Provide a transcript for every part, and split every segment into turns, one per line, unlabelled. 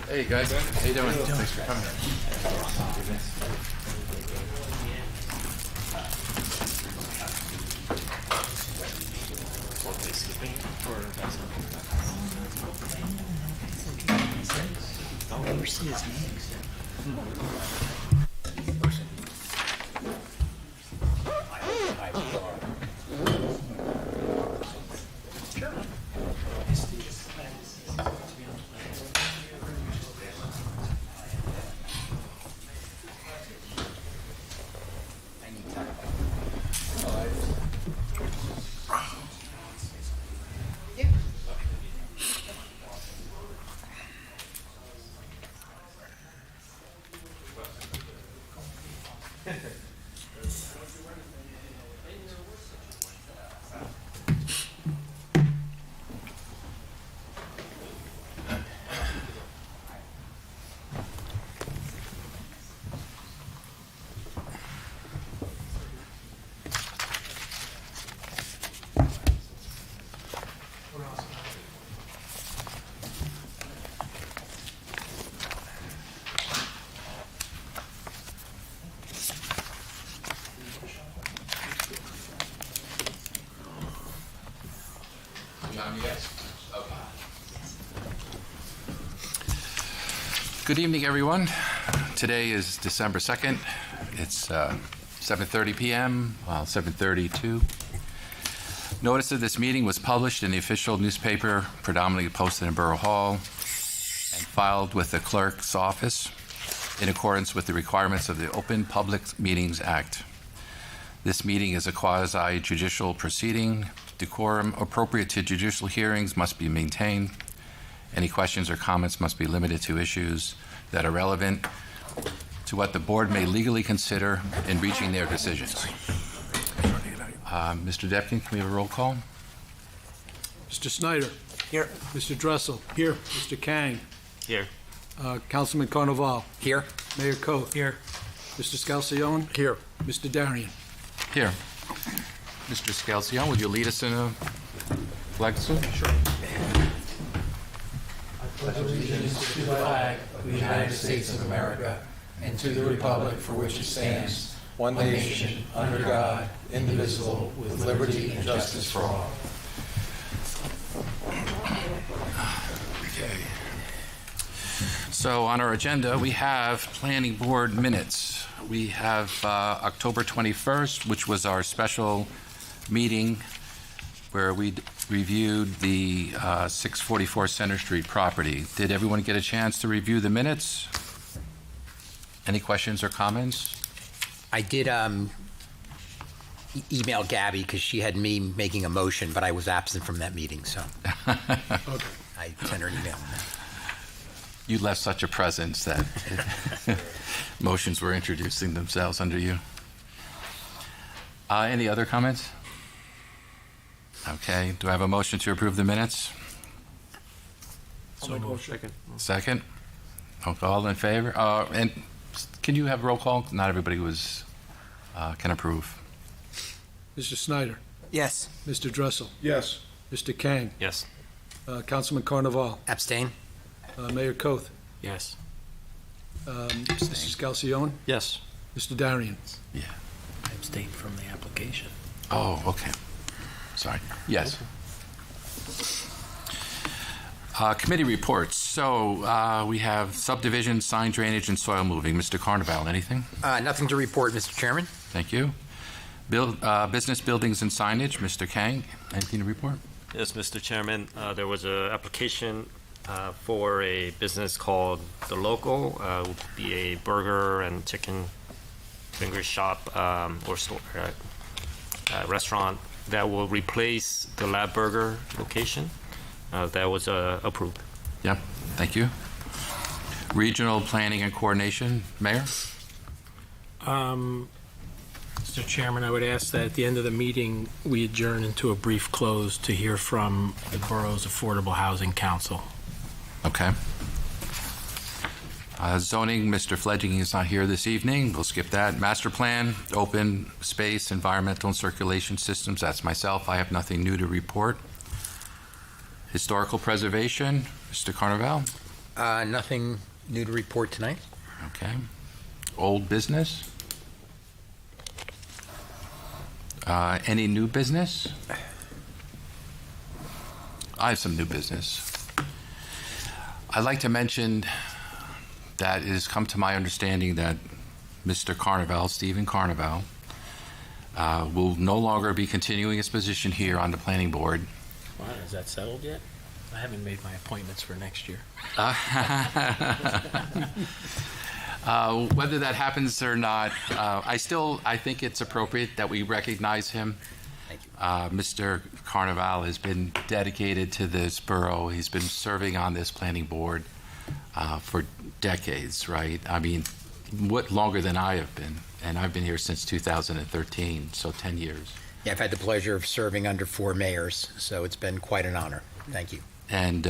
Hey guys, how you doing? Thanks for coming.
I'll never see his name.
Good evening, everyone. Today is December 2nd. It's 7:30 p.m., well, 7:32. Notice of this meeting was published in the official newspaper, predominantly posted in Borough Hall, and filed with the clerk's office in accordance with the requirements of the Open Public Meetings Act. This meeting is a quasi-judicial proceeding. Decorum appropriate to judicial hearings must be maintained. Any questions or comments must be limited to issues that are relevant to what the board may legally consider in reaching their decisions. Mr. Deputy, can we have a roll call?
Mr. Snyder.
Here.
Mr. Dressel. Here. Mr. Kang.
Here.
Councilman Carnaval.
Here.
Mayor Koch.
Here.
Mr. Scalcione. Here. Mr. Darian.
Here. Mr. Scalcione, would you lead us in a flag salute? Sure.
Allegiance to the flag of the United States of America and to the republic for which it stands, one nation, under God, indivisible, with liberty and justice for all.
Okay. So on our agenda, we have planning board minutes. We have October 21st, which was our special meeting where we reviewed the 644 Center Street property. Did everyone get a chance to review the minutes? Any questions or comments?
I did email Gabby because she had me making a motion, but I was absent from that meeting, so
Okay.
I sent her an email.
You left such a presence that motions were introducing themselves under you. Any other comments? Okay, do I have a motion to approve the minutes?
So moved. Second.
Second? Okay, all in favor? And can you have roll call? Not everybody can approve.
Mr. Snyder.
Yes.
Mr. Dressel.
Yes.
Mr. Kang.
Yes.
Councilman Carnaval.
Abstain?
Mayor Koch.
Yes.
Mr. Scalcione.
Yes.
Mr. Darian.
Yeah.
I abstained from the application.
Oh, okay. Sorry. Yes. Committee reports. So we have subdivision, sign drainage, and soil moving. Mr. Carnaval, anything?
Nothing to report, Mr. Chairman.
Thank you. Business buildings and signage. Mr. Kang, anything to report?
Yes, Mr. Chairman. There was an application for a business called The Local. It would be a burger and chicken finger shop or store, restaurant that will replace the Lab Burger location. That was approved.
Yep. Thank you. Regional planning and coordination. Mayor?
Mr. Chairman, I would ask that at the end of the meeting, we adjourn into a brief close to hear from the borough's Affordable Housing Council.
Okay. Zoning, Mr. Fledging is not here this evening. We'll skip that. Master plan, open space, environmental and circulation systems. That's myself. I have nothing new to report. Historical preservation, Mr. Carnaval.
Nothing new to report tonight.
Okay. Old business? Any new business? I have some new business. I'd like to mention that it has come to my understanding that Mr. Carnival, Stephen Carnival, will no longer be continuing his position here on the planning board.
Wow, is that settled yet? I haven't made my appointments for next year.
Whether that happens or not, I think it's appropriate that we recognize him.
Thank you.
Mr. Carnival has been dedicated to this borough. He's been serving on this planning board for decades, right? I mean, what longer than I have been, and I've been here since 2013, so 10 years.
Yeah, I've had the pleasure of serving under 4 mayors, so it's been quite an honor. Thank you.
And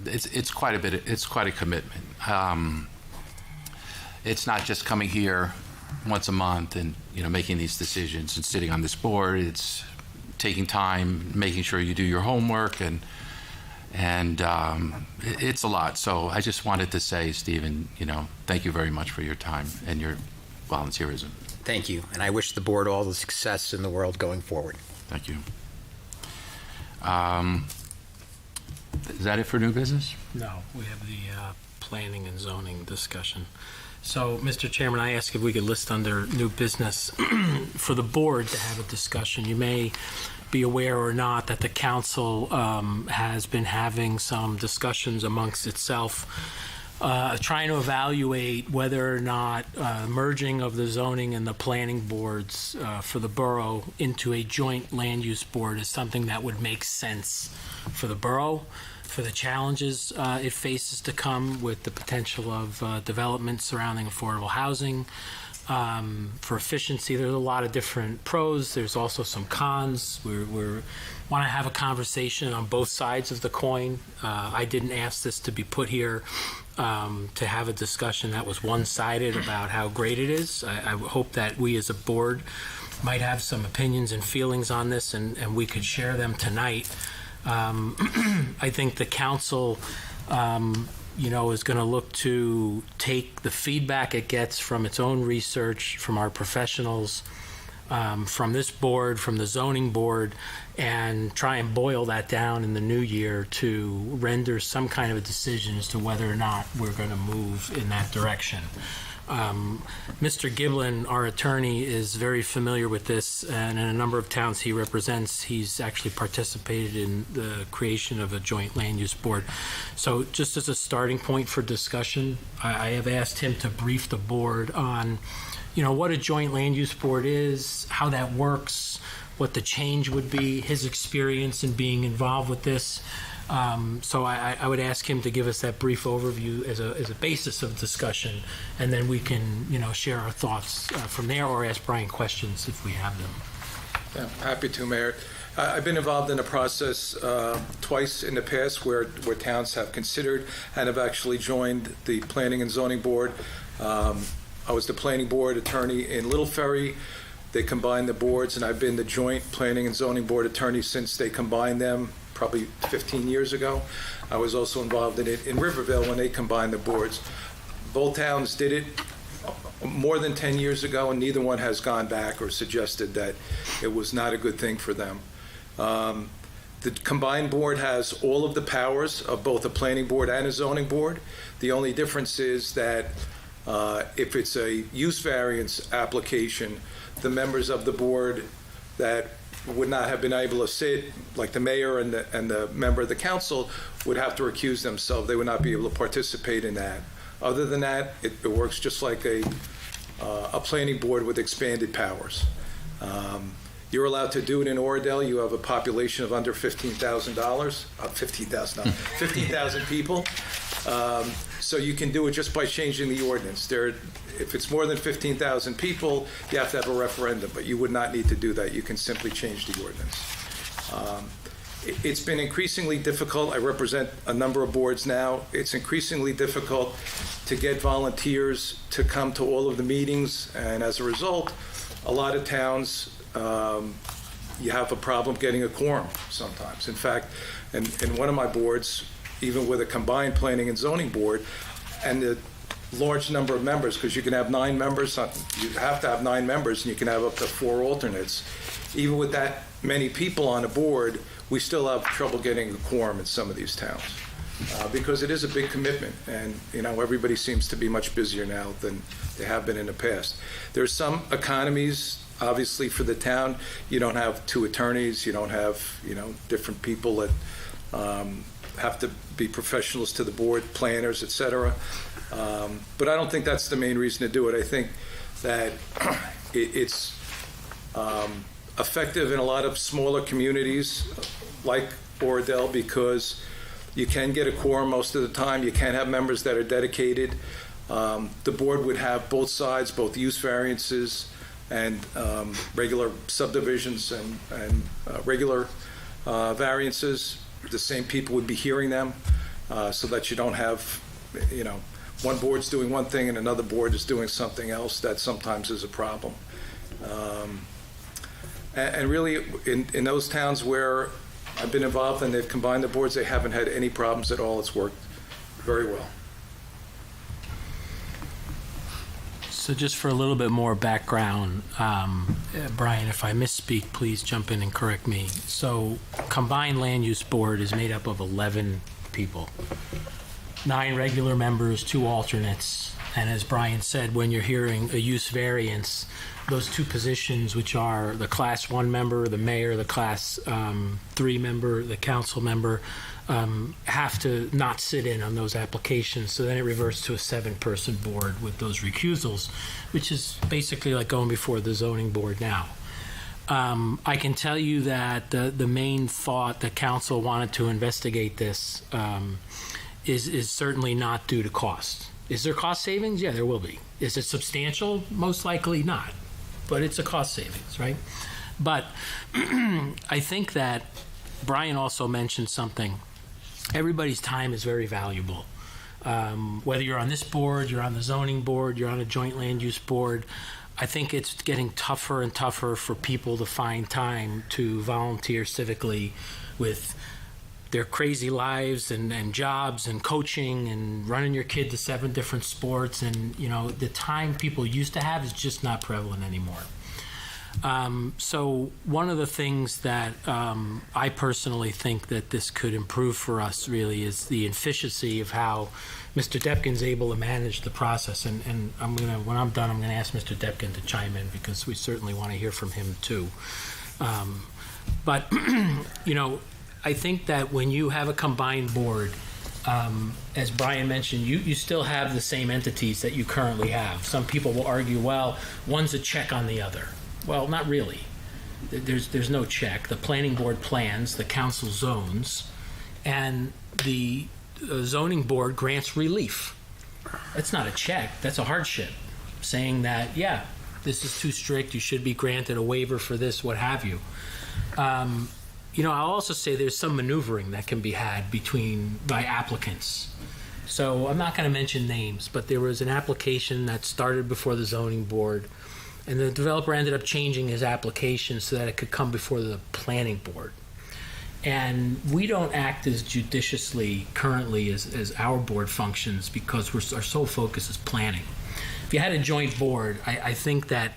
it's quite a bit. It's quite a commitment. It's not just coming here once a month and making these decisions and sitting on this board. It's taking time, making sure you do your homework, and it's a lot. So I just wanted to say, Stephen, thank you very much for your time and your volunteerism.
Thank you, and I wish the board all the success in the world going forward.
Thank you. Is that it for new business?
No, we have the planning and zoning discussion. So, Mr. Chairman, I ask if we could list under new business for the board to have a discussion. You may be aware or not that the council has been having some discussions amongst itself, trying to evaluate whether or not merging of the zoning and the planning boards for the borough into a joint land use board is something that would make sense for the borough, for the challenges it faces to come with the potential of development surrounding affordable housing, for efficiency. There's a lot of different pros. There's also some cons. We want to have a conversation on both sides of the coin. I didn't ask this to be put here to have a discussion that was one-sided about how great it is. I hope that we as a board might have some opinions and feelings on this, and we could share them tonight. I think the council, is going to look to take the feedback it gets from its own research, from our professionals, from this board, from the zoning board, and try and boil that down in the new year to render some kind of a decision as to whether or not we're going to move in that direction. Mr. Giblin, our attorney, is very familiar with this, and in a number of towns he represents, he's actually participated in the creation of a joint land use board. So just as a starting point for discussion, I have asked him to brief the board on, what a joint land use board is, how that works, what the change would be, his experience in being involved with this. So I would ask him to give us that brief overview as a basis of discussion, and then we can, share our thoughts from there, or ask Brian questions if we have them.
Yeah, happy to, Mayor. I've been involved in a process twice in the past where towns have considered and have actually joined the Planning and Zoning Board. I was the planning board attorney in Little Ferry. They combined the boards, and I've been the joint Planning and Zoning Board attorney since they combined them probably 15 years ago. I was also involved in it in Riverville when they combined the boards. Both towns did it more than 10 years ago, and neither one has gone back or suggested that it was not a good thing for them. The combined board has all of the powers of both a planning board and a zoning board. The only difference is that if it's a use variance application, the members of the board that would not have been able to sit, like the mayor and the member of the council, would have to recuse themselves. They would not be able to participate in that. Other than that, it works just like a planning board with expanded powers. You're allowed to do it in Oradell. You have a population of under 15,000 people. So you can do it just by changing the ordinance. If it's more than 15,000 people, you have to have a referendum, but you would not need to do that. You can simply change the ordinance. It's been increasingly difficult. I represent a number of boards now. It's increasingly difficult to get volunteers to come to all of the meetings, and as a result, a lot of towns, you have a problem getting a quorum sometimes. In fact, in one of my boards, even with a combined planning and zoning board, and the large number of members, because you can have 9 members, you have to have 9 members, and you can have up to 4 alternates. Even with that many people on a board, we still have trouble getting a quorum in some of these towns, because it is a big commitment, and everybody seems to be much busier now than they have been in the past. There's some economies, obviously, for the town. You don't have 2 attorneys, you don't have different people that have to be professionals to the board, planners, et cetera. But I don't think that's the main reason to do it. I think that it's effective in a lot of smaller communities like Oradell, because you can get a quorum most of the time. You can have members that are dedicated. The board would have both sides, both use variances and regular subdivisions and regular variances. The same people would be hearing them, so that you don't have, one board's doing one thing and another board is doing something else. That sometimes is a problem. And really, in those towns where I've been involved and they've combined the boards, they haven't had any problems at all. It's worked very well.
So just for a little bit more background, Brian, if I misspeak, please jump in and correct me. So combined land use board is made up of 11 people, 9 regular members, 2 alternates. And as Brian said, when you're hearing a use variance, those 2 positions, which are the class 1 member, the mayor, the class 3 member, the council member, have to not sit in on those applications. So then it reverts to a 7-person board with those recusals, which is basically like going before the zoning board now. I can tell you that the main thought the council wanted to investigate this is certainly not due to cost. Is there cost savings? Yeah, there will be. Is it substantial? Most likely not. But it's a cost savings, right? But I think that Brian also mentioned something. Everybody's time is very valuable. Whether you're on this board, you're on the zoning board, you're on a joint land use board, I think it's getting tougher and tougher for people to find time to volunteer civically with their crazy lives and jobs and coaching and running your kid to 7 different sports. And, the time people used to have is just not prevalent anymore. So one of the things that I personally think that this could improve for us really is the efficiency of how Mr. Depkin's able to manage the process. And when I'm done, I'm going to ask Mr. Depkin to chime in, because we certainly want to hear from him too. But I think that when you have a combined board, as Brian mentioned, you still have the same entities that you currently have. Some people will argue, well, one's a check on the other. Well, not really. There's no check. The planning board plans, the council zones, and the zoning board grants relief. That's not a check. That's a hardship, saying that, yeah, this is too strict. You should be granted a waiver for this, what have you. I'll also say there's some maneuvering that can be had by applicants. So I'm not going to mention names, but there was an application that started before the zoning board, and the developer ended up changing his application so that it could come before the planning board. And we don't act as judiciously currently as our board functions, because our sole focus is planning. If you had a joint board, I think that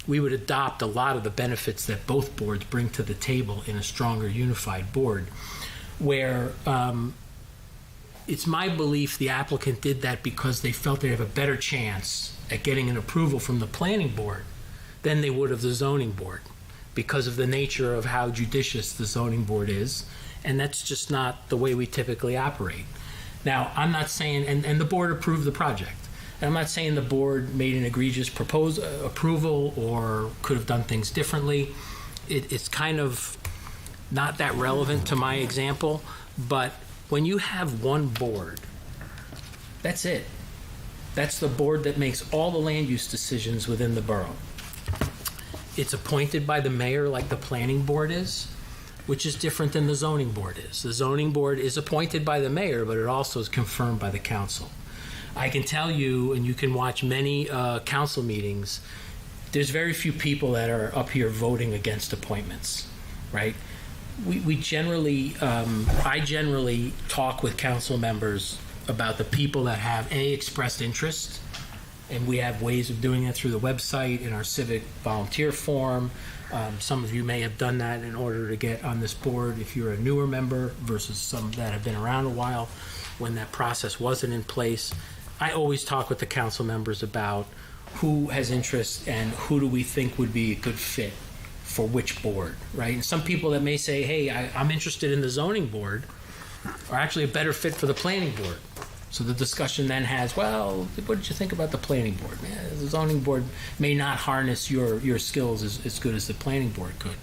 we would adopt a lot of the benefits that both boards bring to the table in a stronger unified board, where it's my belief the applicant did that because they felt they have a better chance at getting an approval from the planning board than they would of the zoning board, because of the nature of how judicious the zoning board is, and that's just not the way we typically operate. Now, I'm not saying, and the board approved the project, and I'm not saying the board made an egregious approval or could have done things differently. It's kind of not that relevant to my example, but when you have one board, that's it. That's the board that makes all the land use decisions within the borough. It's appointed by the mayor like the planning board is, which is different than the zoning board is. The zoning board is appointed by the mayor, but it also is confirmed by the council. I can tell you, and you can watch many council meetings, there's very few people that are up here voting against appointments, right? we generally, I generally talk with council members about the people that have expressed interest, and we have ways of doing that through the website, in our civic volunteer form. Some of you may have done that in order to get on this board if you're a newer member versus some that have been around a while when that process wasn't in place. I always talk with the council members about who has interest and who do we think would be a good fit for which board, right? And some people that may say, hey, I'm interested in the zoning board, are actually a better fit for the planning board. So the discussion then has, well, what did you think about the planning board? The zoning board may not harness your skills as good as the planning board could.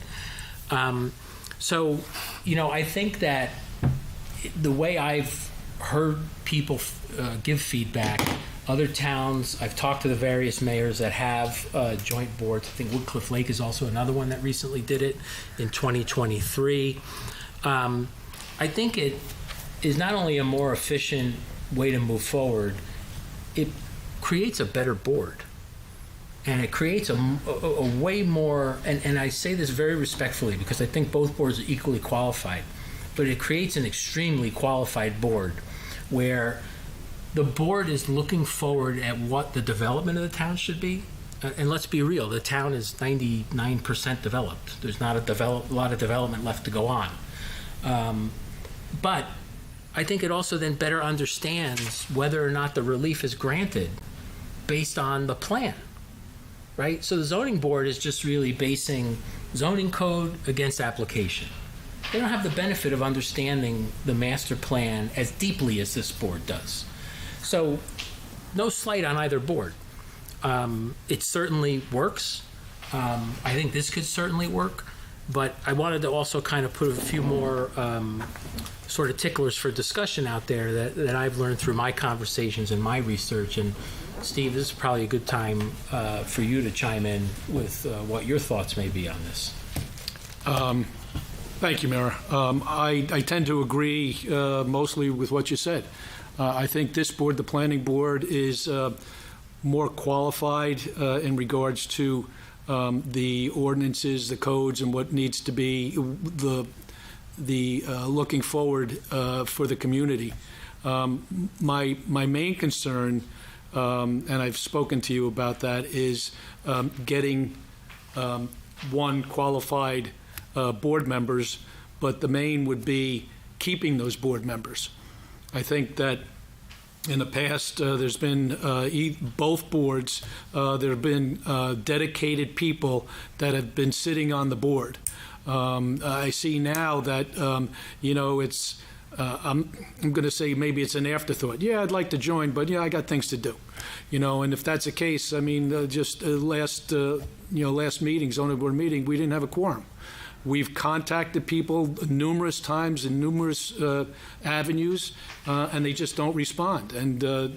So, I think that the way I've heard people give feedback, other towns, I've talked to the various mayors that have joint boards. I think Woodcliff Lake is also another one that recently did it in 2023. I think it is not only a more efficient way to move forward, it creates a better board. And it creates a way more, and I say this very respectfully because I think both boards are equally qualified, but it creates an extremely qualified board where the board is looking forward at what the development of the town should be. And let's be real, the town is 99% developed. There's not a lot of development left to go on. But I think it also then better understands whether or not the relief is granted based on the plan, right? So the zoning board is just really basing zoning code against application. They don't have the benefit of understanding the master plan as deeply as this board does. So no slight on either board. It certainly works. I think this could certainly work, but I wanted to also kind of put a few more sort of ticklers for discussion out there that I've learned through my conversations and my research. And Steve, this is probably a good time for you to chime in with what your thoughts may be on this.
Thank you, Mayor. I tend to agree mostly with what you said. I think this board, the planning board, is more qualified in regards to the ordinances, the codes, and what needs to be the looking forward for the community. My main concern, and I've spoken to you about that, is getting one qualified board members, but the main would be keeping those board members. I think that in the past, there's been both boards, there have been dedicated people that have been sitting on the board. I see now that, it's, I'm going to say maybe it's an afterthought. Yeah, I'd like to join, but yeah, I got things to do. And if that's the case, I mean, just last meeting, zoning board meeting, we didn't have a quorum. We've contacted people numerous times in numerous avenues, and they just don't respond. And a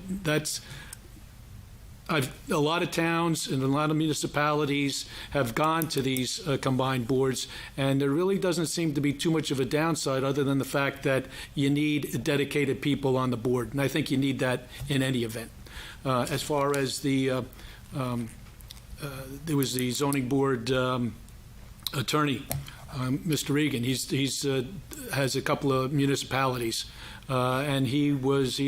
lot of towns and a lot of municipalities have gone to these combined boards, and there really doesn't seem to be too much of a downside other than the fact that you need dedicated people on the board. And I think you need that in any event. As far as there was the zoning board attorney, Mr. Egan. He's has a couple of municipalities, and he is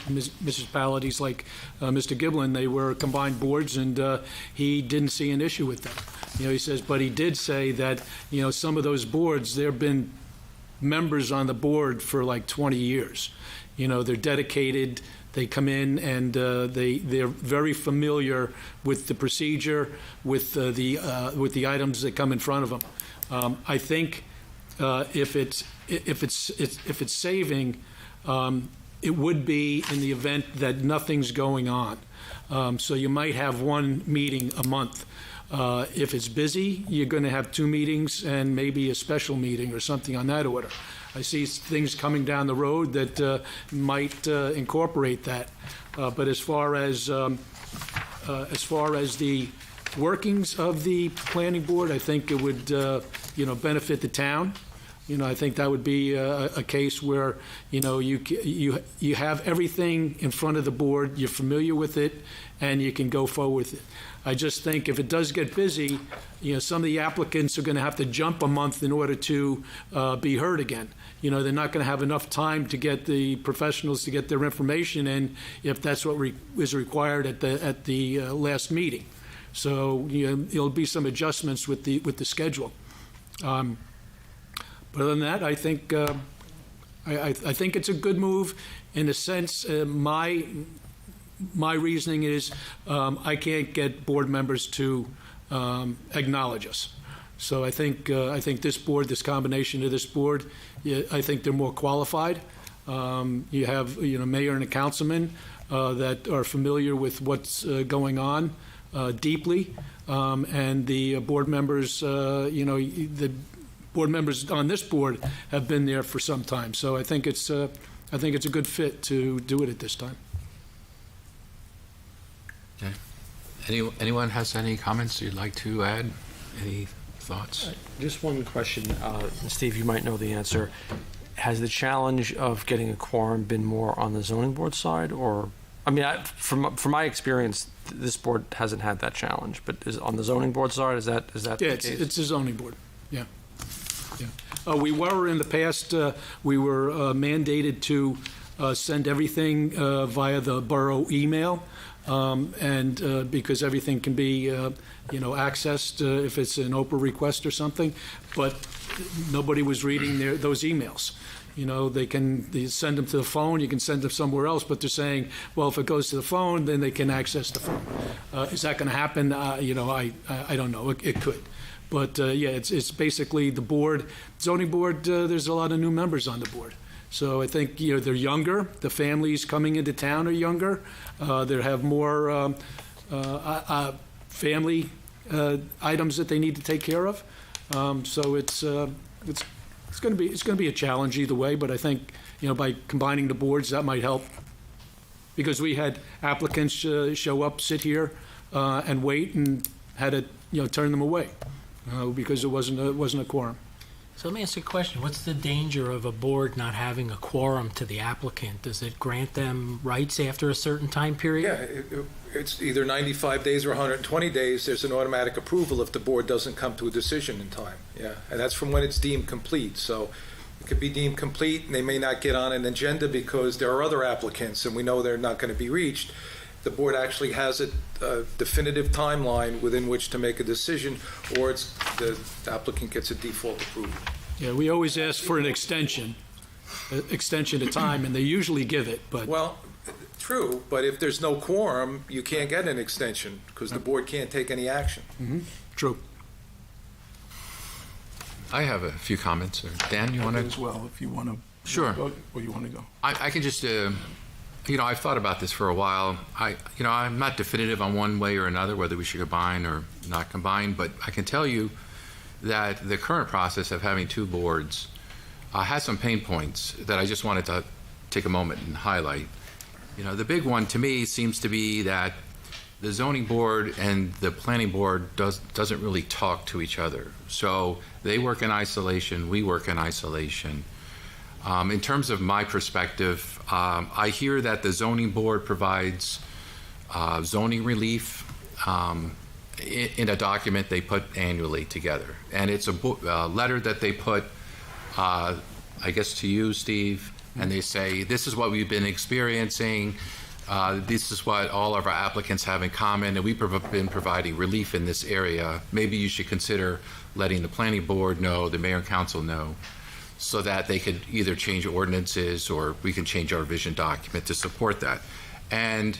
municipalities like Mr. Giblin. They were combined boards, and he didn't see an issue with them. He says, but he did say that some of those boards, there have been members on the board for like 20 years. They're dedicated. They come in and they're very familiar with the procedure, with the items that come in front of them. I think if it's saving, it would be in the event that nothing's going on. So you might have one meeting a month. If it's busy, you're going to have 2 meetings and maybe a special meeting or something on that order. I see things coming down the road that might incorporate that. But as far as the workings of the planning board, I think it would benefit the town. I think that would be a case where, you have everything in front of the board, you're familiar with it, and you can go forward with it. I just think if it does get busy, some of the applicants are going to have to jump a month in order to be heard again. They're not going to have enough time to get the professionals to get their information in if that's what is required at the last meeting. So there'll be some adjustments with the schedule. But other than that, I think I think it's a good move. In a sense, my reasoning is I can't get board members to acknowledge us. So I think this board, this combination of this board, I think they're more qualified. You have mayor and a councilman that are familiar with what's going on deeply, and the board members, the board members on this board have been there for some time. So I think it's a good fit to do it at this time.
Okay. Anyone has any comments you'd like to add? Any thoughts?
Just one question, Steve, you might know the answer. Has the challenge of getting a quorum been more on the zoning board side, or, from my experience, this board hasn't had that challenge, but is on the zoning board side, is that
Yeah,
the case?
it's a zoning board, yeah. We were in the past, we were mandated to send everything via the borough email, and because everything can be, accessed if it's an Oprah request or something, but nobody was reading those emails. They send them to the phone, you can send them somewhere else, but they're saying, well, if it goes to the phone, then they can access the phone. Is that going to happen? I don't know. It could. But, it's basically the board, zoning board, there's a lot of new members on the board. So I think, they're younger. The families coming into town are younger. They have more family items that they need to take care of. So it's going to be a challenge either way. But I think, by combining the boards, that might help. Because we had applicants show up, sit here, and wait, and had to turn them away because it wasn't a quorum.
So let me ask you a question. What's the danger of a board not having a quorum to the applicant? Does it grant them rights after a certain time period?
Yeah, it's either 95 days or 120 days. There's an automatic approval if the board doesn't come to a decision in time. Yeah, and that's from when it's deemed complete. So it could be deemed complete, and they may not get on an agenda because there are other applicants, and we know they're not going to be reached. The board actually has a definitive timeline within which to make a decision, or the applicant gets a default approval.
Yeah, we always ask for an extension of time, and they usually give it, but...
Well, true, but if there's no quorum, you can't get an extension because the board can't take any action.
Mm-hmm. True.
I have a few comments. Dan, you want to?
As well, if you want to.
Sure.
Go, or you want to go?
I can just, I've thought about this for a while. I'm not definitive on one way or another, whether we should combine or not combine, but I can tell you that the current process of having two boards has some pain points that I just wanted to take a moment and highlight. The big one to me seems to be that the zoning board and the planning board doesn't really talk to each other. So they work in isolation, we work in isolation. In terms of my perspective, I hear that the zoning board provides zoning relief in a document they put annually together. And it's a letter that they put, I guess to you, Steve, and they say, this is what we've been experiencing, this is what all of our applicants have in common, and we've been providing relief in this area. Maybe you should consider letting the planning board know, the mayor and council know, so that they could either change ordinances or we can change our vision document to support that. And,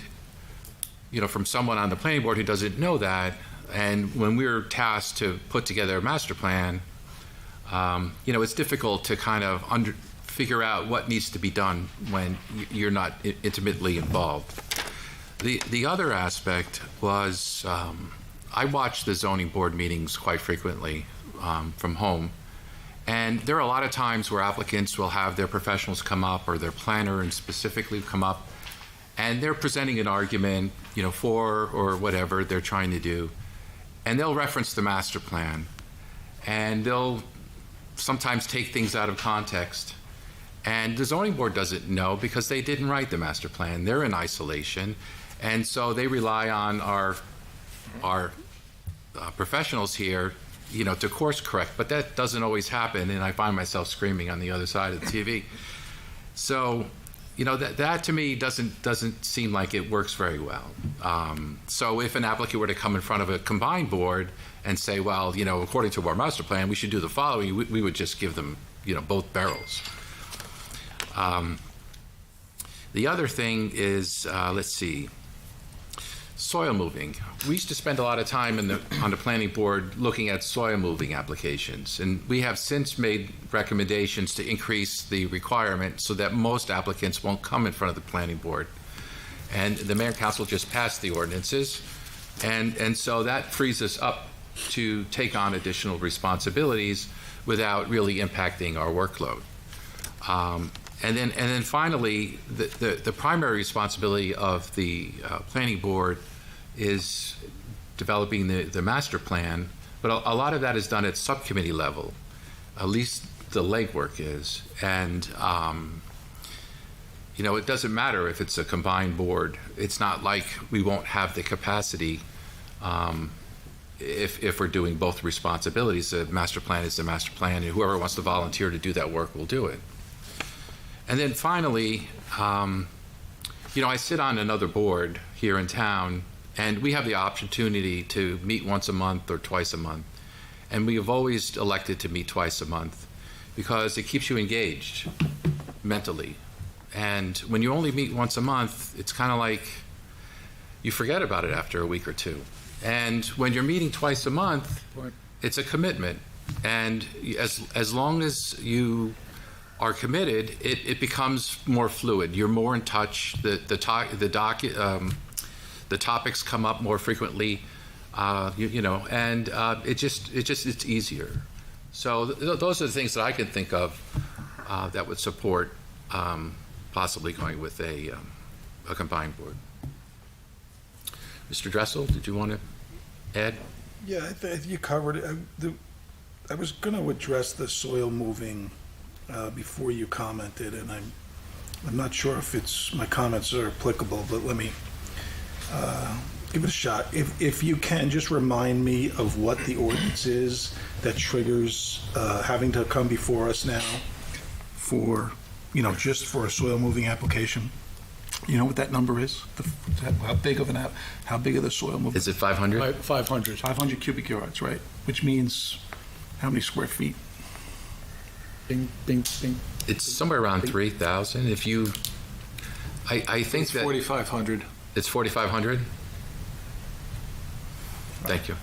from someone on the planning board who doesn't know that, and when we're tasked to put together a master plan, it's difficult to kind of figure out what needs to be done when you're not intimately involved. The other aspect was I watch the zoning board meetings quite frequently from home. And there are a lot of times where applicants will have their professionals come up or their planner and specifically come up, and they're presenting an argument, for or whatever they're trying to do, and they'll reference the master plan, and they'll sometimes take things out of context. And the zoning board doesn't know because they didn't write the master plan. They're in isolation. And so they rely on our professionals here, to course correct. But that doesn't always happen, and I find myself screaming on the other side of the TV. So, that to me doesn't seem like it works very well. So if an applicant were to come in front of a combined board and say, well, according to our master plan, we should do the following, we would just give them, both barrels. The other thing is, let's see, soil moving. We used to spend a lot of time on the planning board looking at soil moving applications, and we have since made recommendations to increase the requirement so that most applicants won't come in front of the planning board. And the mayor and council just passed the ordinances, and so that frees us up to take on additional responsibilities without really impacting our workload. And then finally, the primary responsibility of the planning board is developing the master plan, but a lot of that is done at subcommittee level. At least the legwork is. And, it doesn't matter if it's a combined board. It's not like we won't have the capacity if we're doing both responsibilities. The master plan is the master plan, and whoever wants to volunteer to do that work will do it. And then finally, I sit on another board here in town, and we have the opportunity to meet once a month or twice a month. And we have always elected to meet twice a month because it keeps you engaged mentally. And when you only meet once a month, it's kind of like you forget about it after a week or two. And when you're meeting twice a month, it's a commitment. And as long as you are committed, it becomes more fluid. You're more in touch. The topics come up more frequently, and it's easier. So those are the things that I can think of that would support possibly going with a combined board. Mr. Dressel, did you want to add?
Yeah, I think you covered it. I was going to address the soil moving before you commented, and I'm not sure if my comments are applicable, but let me give it a shot. If you can, just remind me of what the ordinance is that triggers having to come before us now for, just for a soil moving application. You know what that number is? How big of the soil moving?
Is it 500?
500.
500 cubic yards, right? Which means how many square feet?
Bing, bing, bing.
It's somewhere around 3,000. If you, I think
It's
that
4,500.
it's 4,500. Thank you.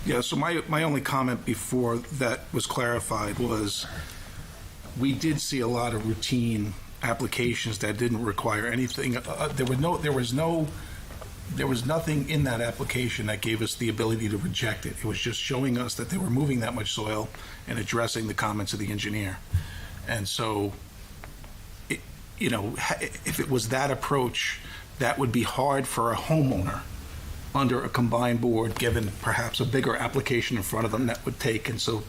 Yeah, so my only comment before that was clarified was we did see a lot of routine applications that didn't require anything. There was nothing in that application that gave us the ability to reject it. It was just showing us that they were moving that much soil and addressing the comments of the engineer. And so, if it was that approach, that would be hard for a homeowner under a combined board, given perhaps a bigger application in front of them that would take, and so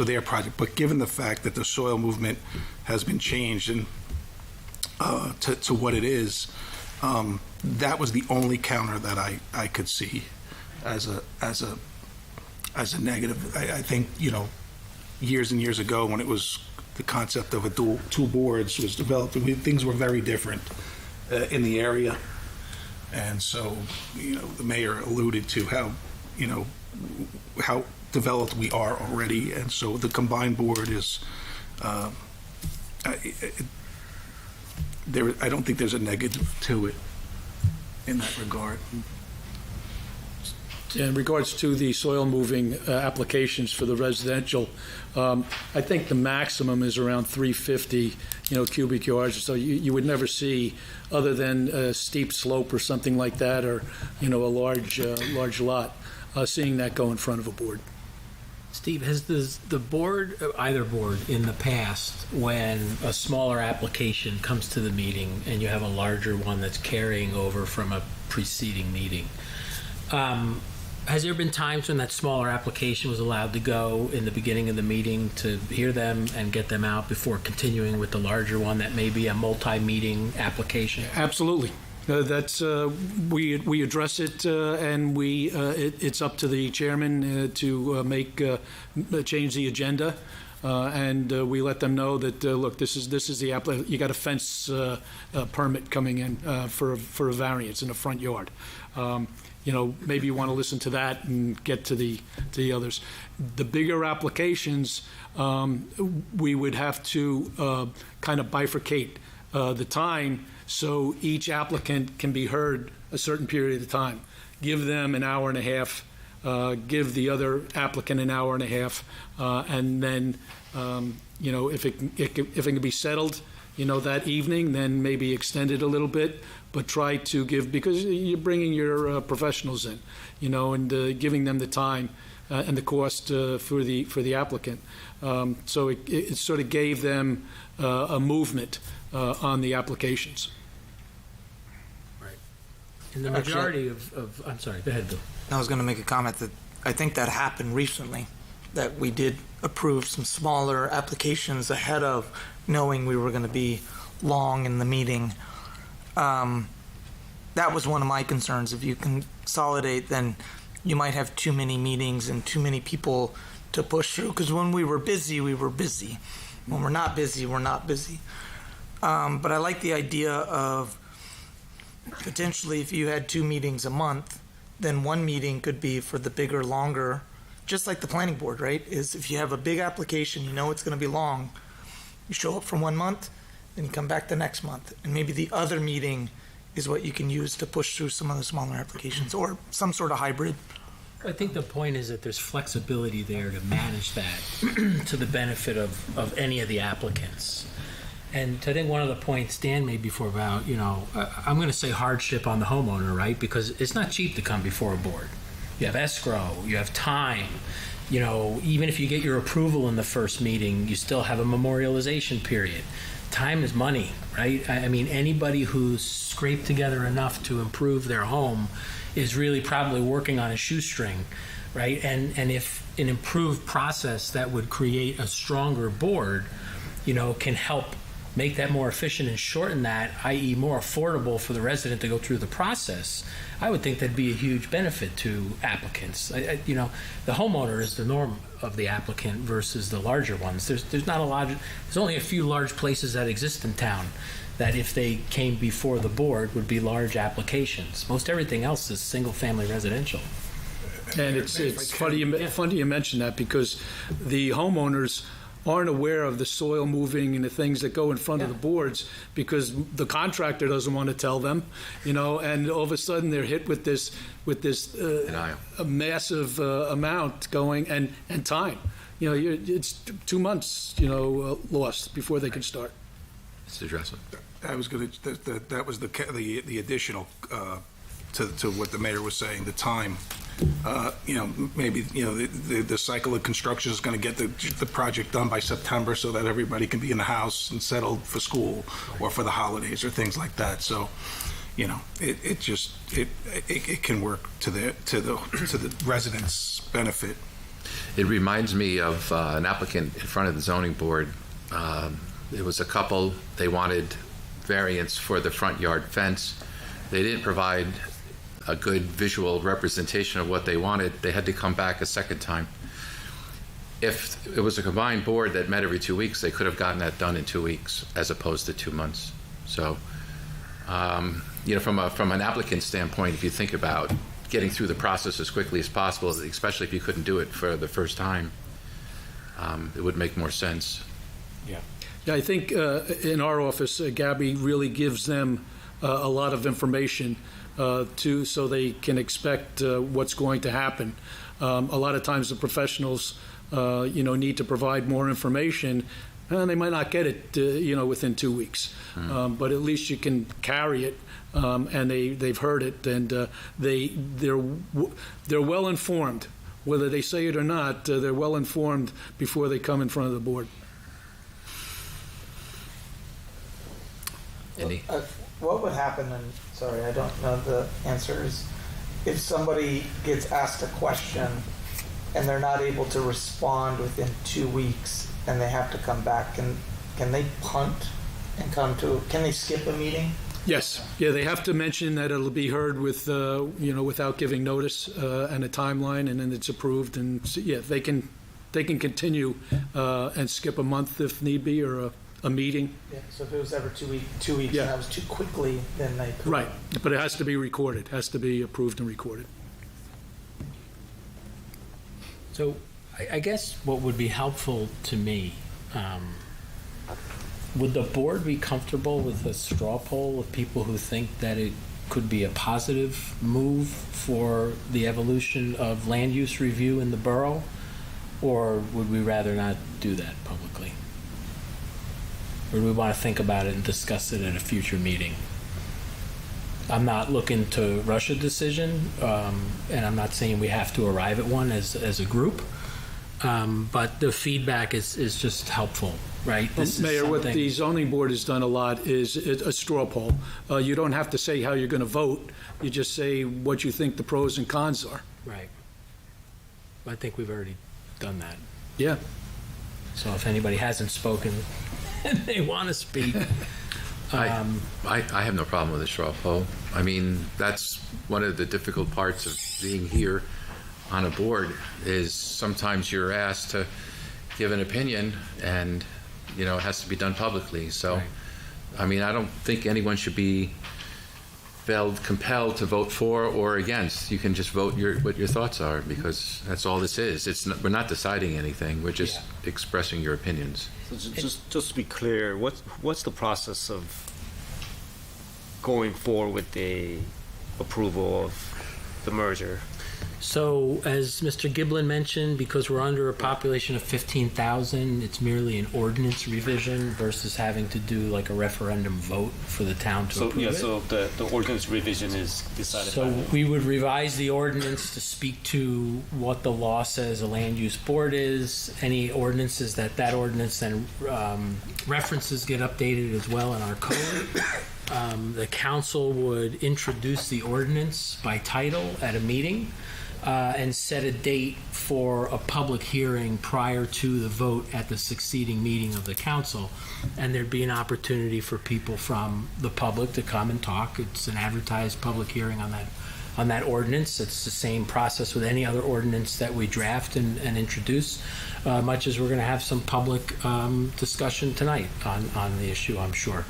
their project. But given the fact that the soil movement has been changed and to what it is, that was the only counter that I could see as a negative. I think years and years ago, when it was the concept of two boards was developed, things were very different in the area. And so, the mayor alluded to how developed we are already, and so the combined board is. I don't think there's a negative to it in that regard.
In regards to the soil moving applications for the residential, I think the maximum is around 350, cubic yards. So you would never see, other than a steep slope or something like that, or a large lot, seeing that go in front of a board.
Steve, has the board, either board, in the past, when a smaller application comes to the meeting and you have a larger one that's carrying over from a preceding meeting, Has there been times when that smaller application was allowed to go in the beginning of the meeting to hear them and get them out before continuing with the larger one that may be a multi-meeting application?
Absolutely. That's, we address it, and it's up to the chairman to change the agenda. And we let them know that, look, this is the you got a fence permit coming in for a variance in the front yard. Maybe you want to listen to that and get to the others. The bigger applications, we would have to kind of bifurcate the time so each applicant can be heard a certain period of time. Give them an hour and a half, give the other applicant an hour and a half, and then, if it can be settled, that evening, then maybe extend it a little bit, but try to give, because you're bringing your professionals in, and giving them the time and the cost for the applicant. So it sort of gave them a movement on the applications.
In the majority of I'm sorry, go ahead, Bill.
I was going to make a comment that I think that happened recently, that we did approve some smaller applications ahead of knowing we were going to be long in the meeting. That was one of my concerns. If you consolidate, then you might have too many meetings and too many people to push through, because when we were busy, we were busy. When we're not busy, we're not busy. But I like the idea of potentially, if you had 2 meetings a month, then one meeting could be for the bigger, longer, just like the planning board, right? Is if you have a big application, you know it's going to be long, you show up for 1 month, then you come back the next month. And maybe the other meeting is what you can use to push through some of the smaller applications, or some sort of hybrid.
I think the point is that there's flexibility there to manage that to the benefit of any of the applicants. And I think one of the points Dan made before about, I'm going to say hardship on the homeowner, right? Because it's not cheap to come before a board. You have escrow, you have time. Even if you get your approval in the first meeting, you still have a memorialization period. Time is money, right? I mean, anybody who's scraped together enough to improve their home is really probably working on a shoestring, right? And if an improved process that would create a stronger board, can help make that more efficient and shorten that, i.e. more affordable for the resident to go through the process, I would think that'd be a huge benefit to applicants. The homeowner is the norm of the applicant versus the larger ones. There's not a lot, there's only a few large places that exist in town that if they came before the board would be large applications. Most everything else is single-family residential.
And it's funny you mention that, because the homeowners aren't aware of the soil moving and the things that go in front of the boards, because the contractor doesn't want to tell them, and all of a sudden they're hit with this a massive amount going and time. It's 2 months lost before they can start.
Mr. Dresser.
I was going to, that was the additional to what the mayor was saying, the time. Maybe, the cycle of construction is going to get the project done by September so that everybody can be in the house and settled for school or for the holidays or things like that. So, it can work to the residents' benefit.
It reminds me of an applicant in front of the zoning board. It was a couple, they wanted variance for the front yard fence. They didn't provide a good visual representation of what they wanted. They had to come back a second time. If it was a combined board that met every 2 weeks, they could have gotten that done in 2 weeks as opposed to 2 months. So, from an applicant standpoint, if you think about getting through the process as quickly as possible, especially if you couldn't do it for the first time, it would make more sense.
Yeah, I think in our office, Gabby really gives them a lot of information so they can expect what's going to happen. A lot of times the professionals, need to provide more information, and they might not get it, within 2 weeks. But at least you can carry it, and they've heard it, and they're well informed. Whether they say it or not, they're well informed before they come in front of the board.
What would happen, and sorry, I don't know the answers, if somebody gets asked a question and they're not able to respond within 2 weeks and they have to come back, can they punt and can they skip a meeting?
Yes, yeah, they have to mention that it'll be heard with, without giving notice and a timeline, and then it's approved, and yeah, they can continue and skip a month if need be, or a meeting.
Yeah, so if it was ever 2 weeks
Yeah.
and that was too quickly, then they could.
Right, but it has to be recorded, has to be approved and recorded.
So I guess what would be helpful to me, would the board be comfortable with a straw poll of people who think that it could be a positive move for the evolution of land use review in the borough? Or would we rather not do that publicly? Or do we want to think about it and discuss it at a future meeting? I'm not looking to rush a decision, and I'm not saying we have to arrive at one as a group, but the feedback is just helpful, right? This is
Mayor, what
something-
the zoning board has done a lot is a straw poll. You don't have to say how you're going to vote, you just say what you think the pros and cons are.
Right. I think we've already done that.
Yeah.
So if anybody hasn't spoken and they want to speak,
I have no problem with a straw poll. I mean, that's one of the difficult parts of being here on a board is sometimes you're asked to give an opinion and, it has to be done publicly. So,
Right.
I mean, I don't think anyone should be compelled to vote for or against. You can just vote what your thoughts are, because that's all this is. We're not deciding anything. We're just expressing your opinions.
So just to be clear, what's the process of going forward with the approval of the merger?
so as Mr. Giblin mentioned, because we're under a population of 15,000, it's merely an ordinance revision versus having to do like a referendum vote for the town to approve it.
So the ordinance revision is decided
So
by
we would revise the ordinance to speak to what the law says a land use board is, any ordinances that ordinance then references get updated as well in our code. The council would introduce the ordinance by title at a meeting and set a date for a public hearing prior to the vote at the succeeding meeting of the council. And there'd be an opportunity for people from the public to come and talk. It's an advertised public hearing on that ordinance. It's the same process with any other ordinance that we draft and introduce, much as we're going to have some public discussion tonight on the issue, I'm sure.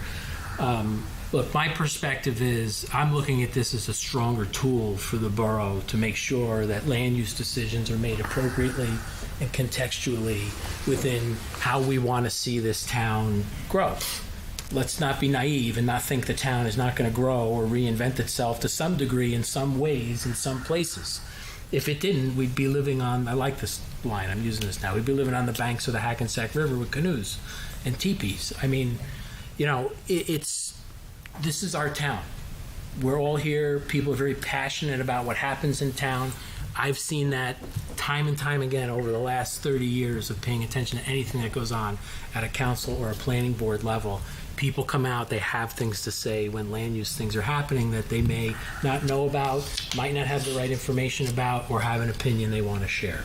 Look, my perspective is I'm looking at this as a stronger tool for the borough to make sure that land use decisions are made appropriately and contextually within how we want to see this town grow. Let's not be naive and not think the town is not going to grow or reinvent itself to some degree in some ways in some places. If it didn't, we'd be living on, I like this line, I'm using this now, we'd be living on the banks of the Hackensack River with canoes and teepees. I mean, this is our town. We're all here. People are very passionate about what happens in town. I've seen that time and time again over the last 30 years of paying attention to anything that goes on at a council or a planning board level. People come out, they have things to say when land use things are happening that they may not know about, might not have the right information about, or have an opinion they want to share.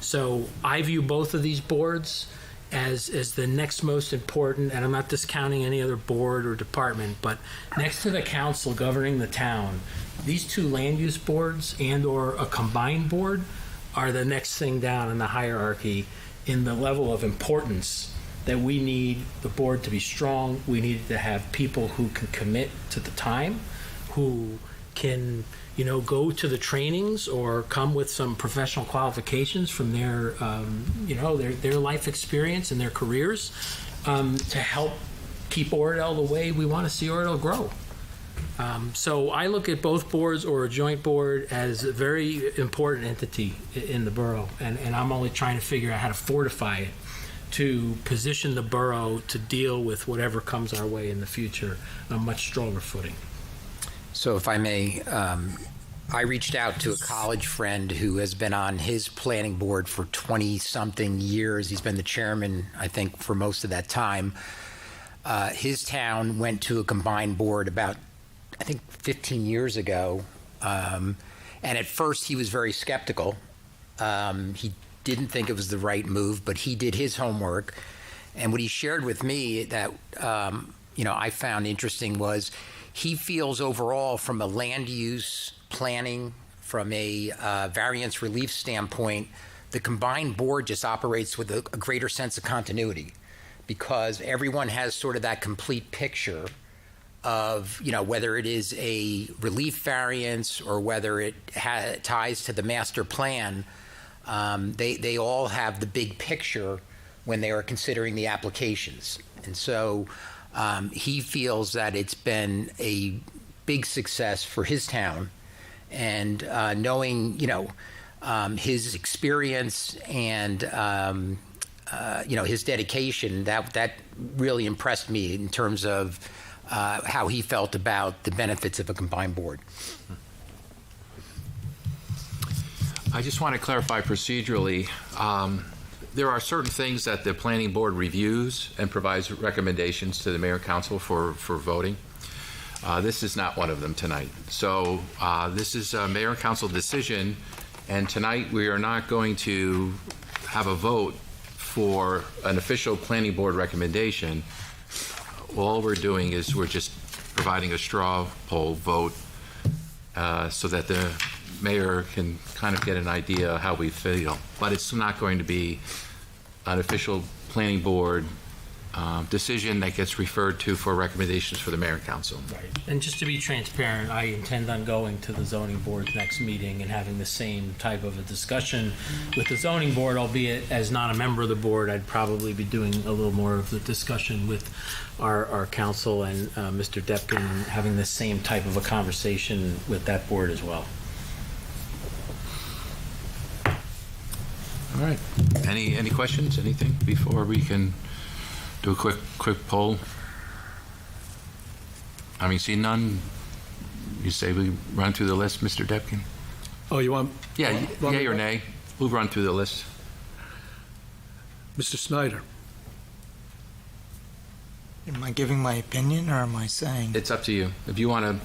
So I view both of these boards as the next most important, and I'm not discounting any other board or department, but next to the council governing the town, these two land use boards and or a combined board are the next thing down in the hierarchy in the level of importance that we need the board to be strong. We need to have people who can commit to the time, who can go to the trainings or come with some professional qualifications from their life experience and their careers to help keep Oradell the way we want to see Oradell grow. So I look at both boards or a joint board as a very important entity in the borough, and I'm only trying to figure out how to fortify it to position the borough to deal with whatever comes our way in the future on a much stronger footing.
So if I may, I reached out to a college friend who has been on his planning board for 20-something years. He's been the chairman, I think, for most of that time. His town went to a combined board about, I think, 15 years ago. And And at first, he was very skeptical. He didn't think it was the right move, but he did his homework. And what he shared with me that I found interesting was he feels overall from a land use planning, from a variance relief standpoint, the combined board just operates with a greater sense of continuity because everyone has sort of that complete picture of, whether it is a relief variance or whether it ties to the master plan. They all have the big picture when they are considering the applications. And so he feels that it's been a big success for his town. And knowing, his experience and, his dedication, that really impressed me in terms of how he felt about the benefits of a combined board.
I just want to clarify procedurally. There are certain things that the planning board reviews and provides recommendations to the mayor and council for voting. This is not one of them tonight. So this is a mayor and council decision, and tonight we are not going to have a vote for an official planning board recommendation. All we're doing is we're just providing a straw poll vote so that the mayor can kind of get an idea how we feel. But it's not going to be an official planning board decision that gets referred to for recommendations for the mayor and council.
Right. And just to be transparent, I intend on going to the zoning board's next meeting and having the same type of a discussion with the zoning board, albeit as not a member of the board, I'd probably be doing a little more of the discussion with our council and Mr. Depkin, and having the same type of a conversation with that board as well.
All right. Any questions, anything before we can do a quick poll? Having seen none, you say we run through the list, Mr. Depkin?
Oh, you want?
Yeah,
want
yay
me-
or nay? We'll run through the list.
Mr. Snyder.
Am I giving my opinion or am I saying?
It's up to you. If you want to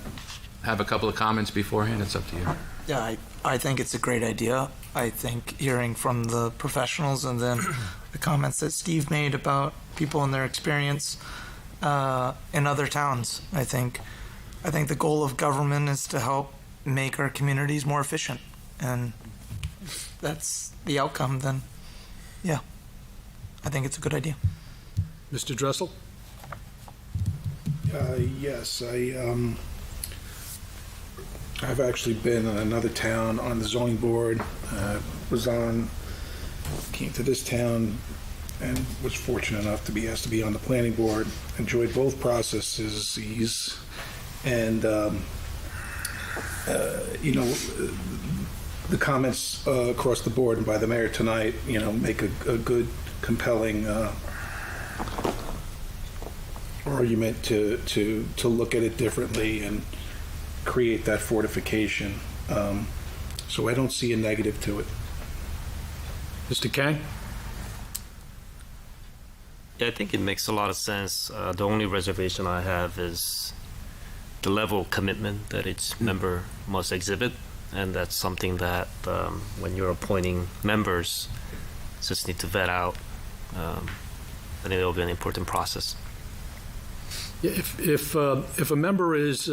have a couple of comments beforehand, it's up to you.
Yeah, I think it's a great idea. I think hearing from the professionals and then the comments that Steve made about people and their experience in other towns. I think the goal of government is to help make our communities more efficient, and if that's the outcome, then yeah, I think it's a good idea.
Mr. Dressel?
Yes, I've actually been in another town on the zoning board, came to this town and was fortunate enough to be asked to be on the planning board. Enjoyed both processes, and the comments across the board and by the mayor tonight, make a good, compelling argument to look at it differently and create that fortification. So I don't see a negative to it.
Mr. Kang?
Yeah, I think it makes a lot of sense. The only reservation I have is the level of commitment that each member must exhibit, and that's something that when you're appointing members, just need to vet out. I think it'll be an important process.
Yeah, if a member is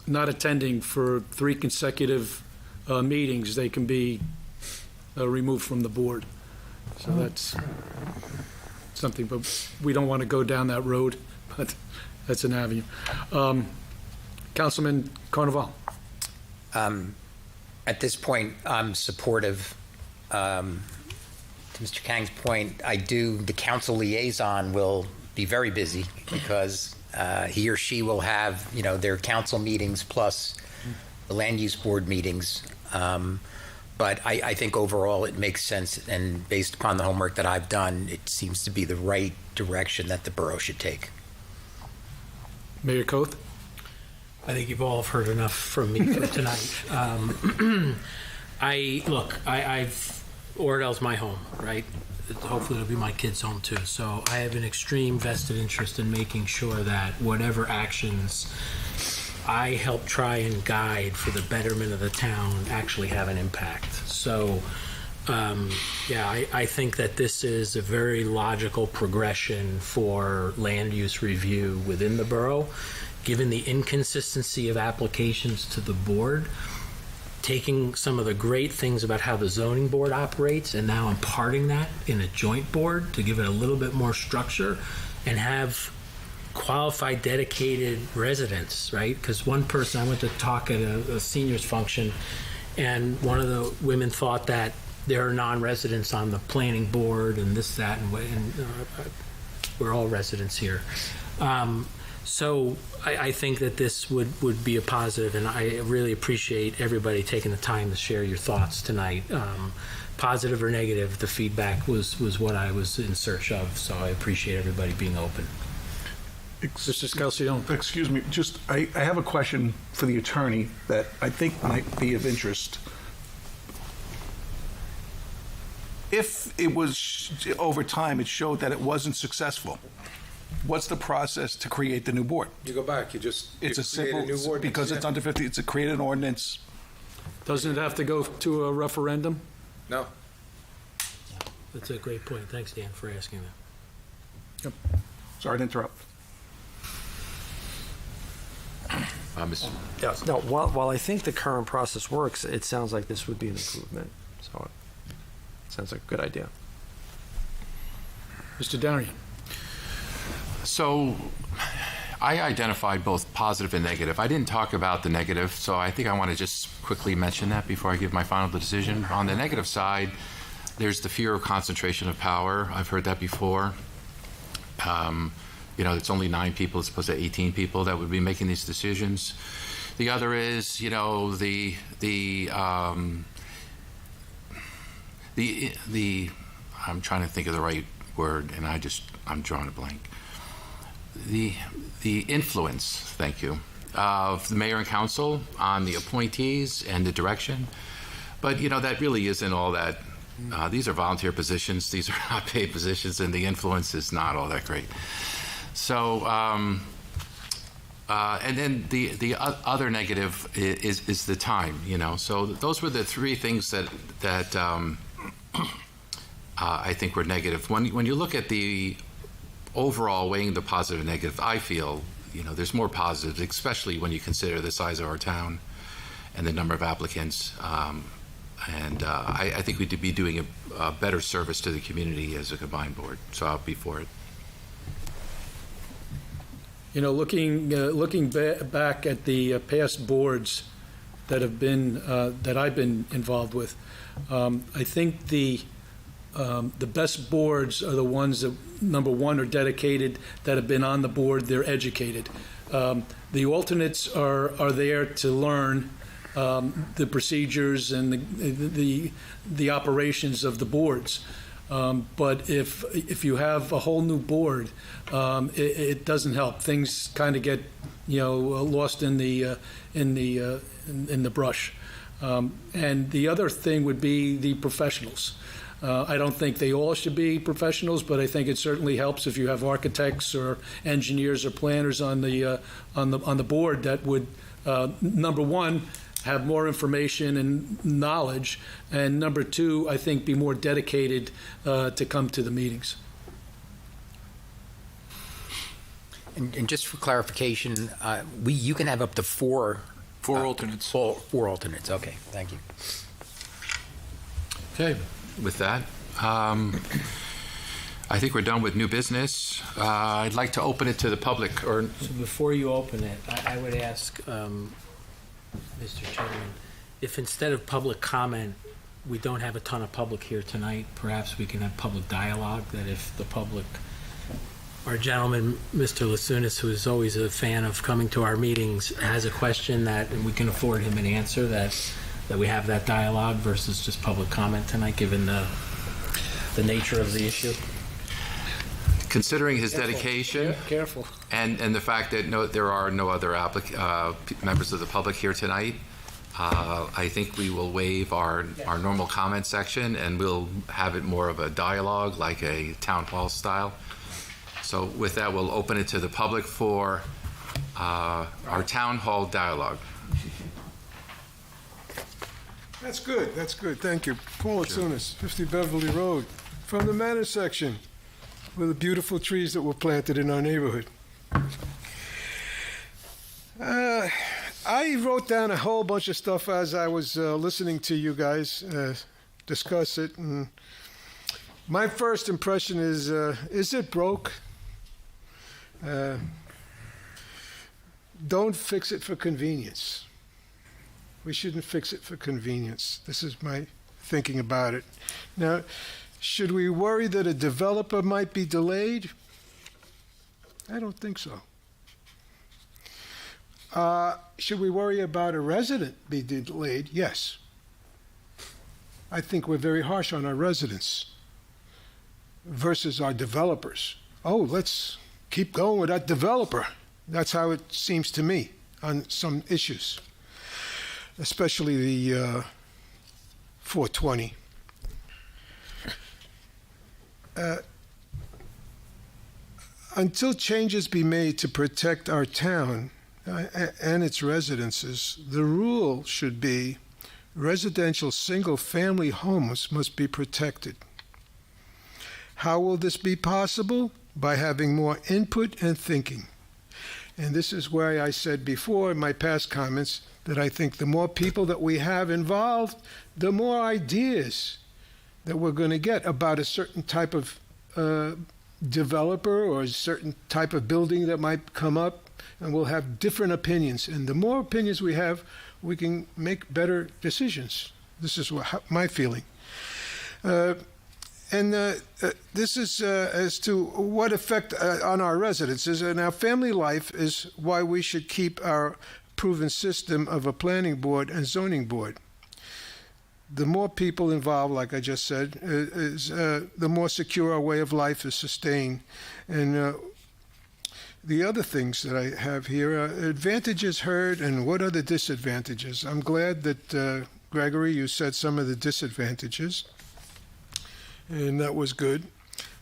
not attending for 3 consecutive meetings, they can be removed from the board. So that's something, but we don't want to go down that road, but that's an avenue. Councilman Carnival.
At this point, I'm supportive. To Mr. Kang's point, the council liaison will be very busy because he or she will have, their council meetings plus the land use board meetings. But I think overall it makes sense, and based upon the homework that I've done, it seems to be the right direction that the borough should take.
Mayor Koth.
I think you've all heard enough from me for tonight. Oradell's my home, right? Hopefully it'll be my kids' home too. So I have an extreme vested interest in making sure that whatever actions I help try and guide for the betterment of the town actually have an impact. So, I think that this is a very logical progression for land use review within the borough. Given the inconsistency of applications to the board, taking some of the great things about how the zoning board operates and now imparting that in a joint board to give it a little bit more structure and have qualified, dedicated residents, right? Because one person, I went to talk at a seniors function, and one of the women thought that there are non-residents on the planning board and this, that, and we're all residents here. So I think that this would be a positive, and I really appreciate everybody taking the time to share your thoughts tonight. Positive or negative, the feedback was what I was in search of, so I appreciate everybody being open.
Mr. Scalcione.
Excuse me, just, I have a question for the attorney that I think might be of interest. If it was, over time, it showed that it wasn't successful, what's the process to create the new board?
You go back, you just
It's a
create
simple,
a new ordinance.
because it's under 50, it's a create an ordinance.
Doesn't it have to go to a referendum?
No.
That's a great point. Thanks, Dan, for asking that.
Sorry to interrupt.
Mr.
Yeah, no, while I think the current process works, it sounds like this would be an improvement. So it sounds like a good idea.
Mr. Darian.
So I identified both positive and negative. I didn't talk about the negative, so I think I want to just quickly mention that before I give my final decision. On the negative side, there's the fear of concentration of power. I've heard that before. It's only 9 people as opposed to 18 people that would be making these decisions. The other is, the I'm trying to think of the right word, and I'm drawing a blank. The influence, thank you, of the mayor and council on the appointees and the direction. But, that really isn't all that. These are volunteer positions. These are not paid positions, and the influence is not all that great. So, and then the other negative is the time, So those were the 3 things that I think were negative. When you look at the overall weighing the positive and negative, I feel, there's more positives, especially when you consider the size of our town and the number of applicants. I think we'd be doing a better service to the community as a combined board, so I'll be for it.
Looking back at the past boards that have been that I've been involved with, I think the best boards are the ones that, number one, are dedicated, that have been on the board, they're educated. The alternates are there to learn the procedures and the operations of the boards. But if you have a whole new board, it doesn't help. Things kind of get lost in the brush. And the other thing would be the professionals. I don't think they all should be professionals, but I think it certainly helps if you have architects or engineers or planners on the board that would, number one, have more information and knowledge, and number two, I think be more dedicated to come to the meetings.
And just for clarification, you can have up to 4
alternates.
4 alternates. Okay, thank you.
Okay, with that, I think we're done with new business. I'd like to open it to the public.
So before you open it, I would ask, Mr. Chairman, if instead of public comment, we don't have a ton of public here tonight, perhaps we can have public dialogue, that if the public, our gentleman, Mr. Lasunas, who is always a fan of coming to our meetings, has a question that we can afford him an answer, that we have that dialogue versus just public comment tonight, given the nature of the issue.
Considering his dedication
Careful.
and the fact that there are no other members of the public here tonight, I think we will waive our normal comment section, and we'll have it more of a dialogue, like a town hall style. So with that, we'll open it to the public for our town hall dialogue.
That's good, that's good, thank you. Paul Atsunas, 50 Beverly Road, from the Manor section, with the beautiful trees that were planted in our neighborhood. I wrote down a whole bunch of stuff as I was listening to you guys discuss it, and my first impression is it broke? Don't fix it for convenience. We shouldn't fix it for convenience. This is my thinking about it. Now, should we worry that a developer might be delayed? I don't think so. Should we worry about a resident being delayed? Yes. I think we're very harsh on our residents versus our developers. Oh, let's keep going with that developer. That's how it seems to me on some issues, especially the 420. Until changes be made to protect our town and its residences, the rule should be residential single-family homes must be protected. How will this be possible? By having more input and thinking. And this is why I said before in my past comments that I think the more people that we have involved, the more ideas that we're going to get about a certain type of developer or a certain type of building that might come up, and we'll have different opinions. And the more opinions we have, we can make better decisions. This is my feeling. This is as to what effect on our residences. And our family life is why we should keep our proven system of a planning board and zoning board. The more people involved, like I just said, the more secure our way of life is sustained. And the other things that I have here, advantages heard, and what are the disadvantages? I'm glad that, Gregory, you said some of the disadvantages, and that was good,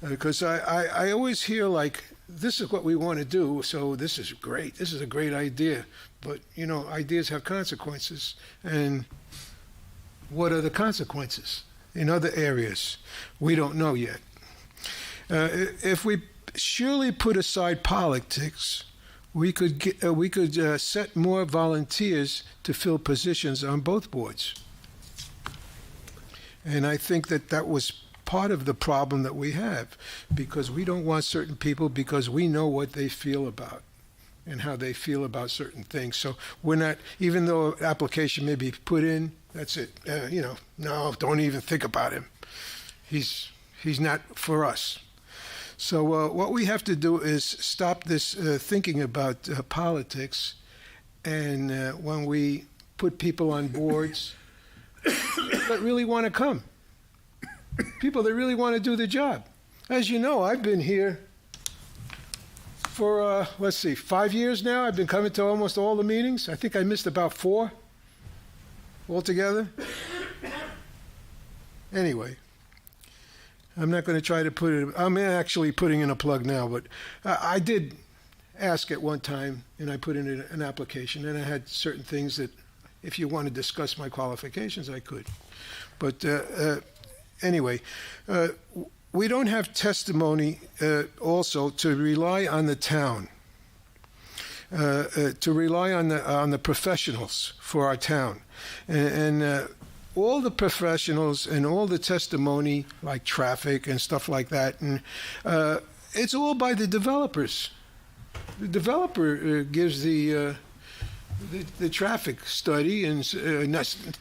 because I always hear, like, this is what we want to do, so this is great. This is a great idea. But, you know, ideas have consequences. And what are the consequences in other areas? We don't know yet. If we surely put aside politics, we could set more volunteers to fill positions on both boards. And I think that was part of the problem that we have, because we don't want certain people because we know what they feel about and how they feel about certain things. So we're not, even though an application may be put in, that's it. No, don't even think about him. He's not for us. So what we have to do is stop this thinking about politics, and when we put people on boards that really want to come, people that really want to do the job. As you know, I've been here for, 5 years now. I've been coming to almost all the meetings. I think I missed about 4 altogether. Anyway, I'm not going to try to put it, I'm actually putting in a plug now, but I did ask at one time, and I put in an application, and I had certain things that if you want to discuss my qualifications, I could. But anyway, we don't have testimony also to rely on the town, to rely on the professionals for our town. And all the professionals and all the testimony, like traffic and stuff like that, and it's all by the developers. The developer gives the traffic study, and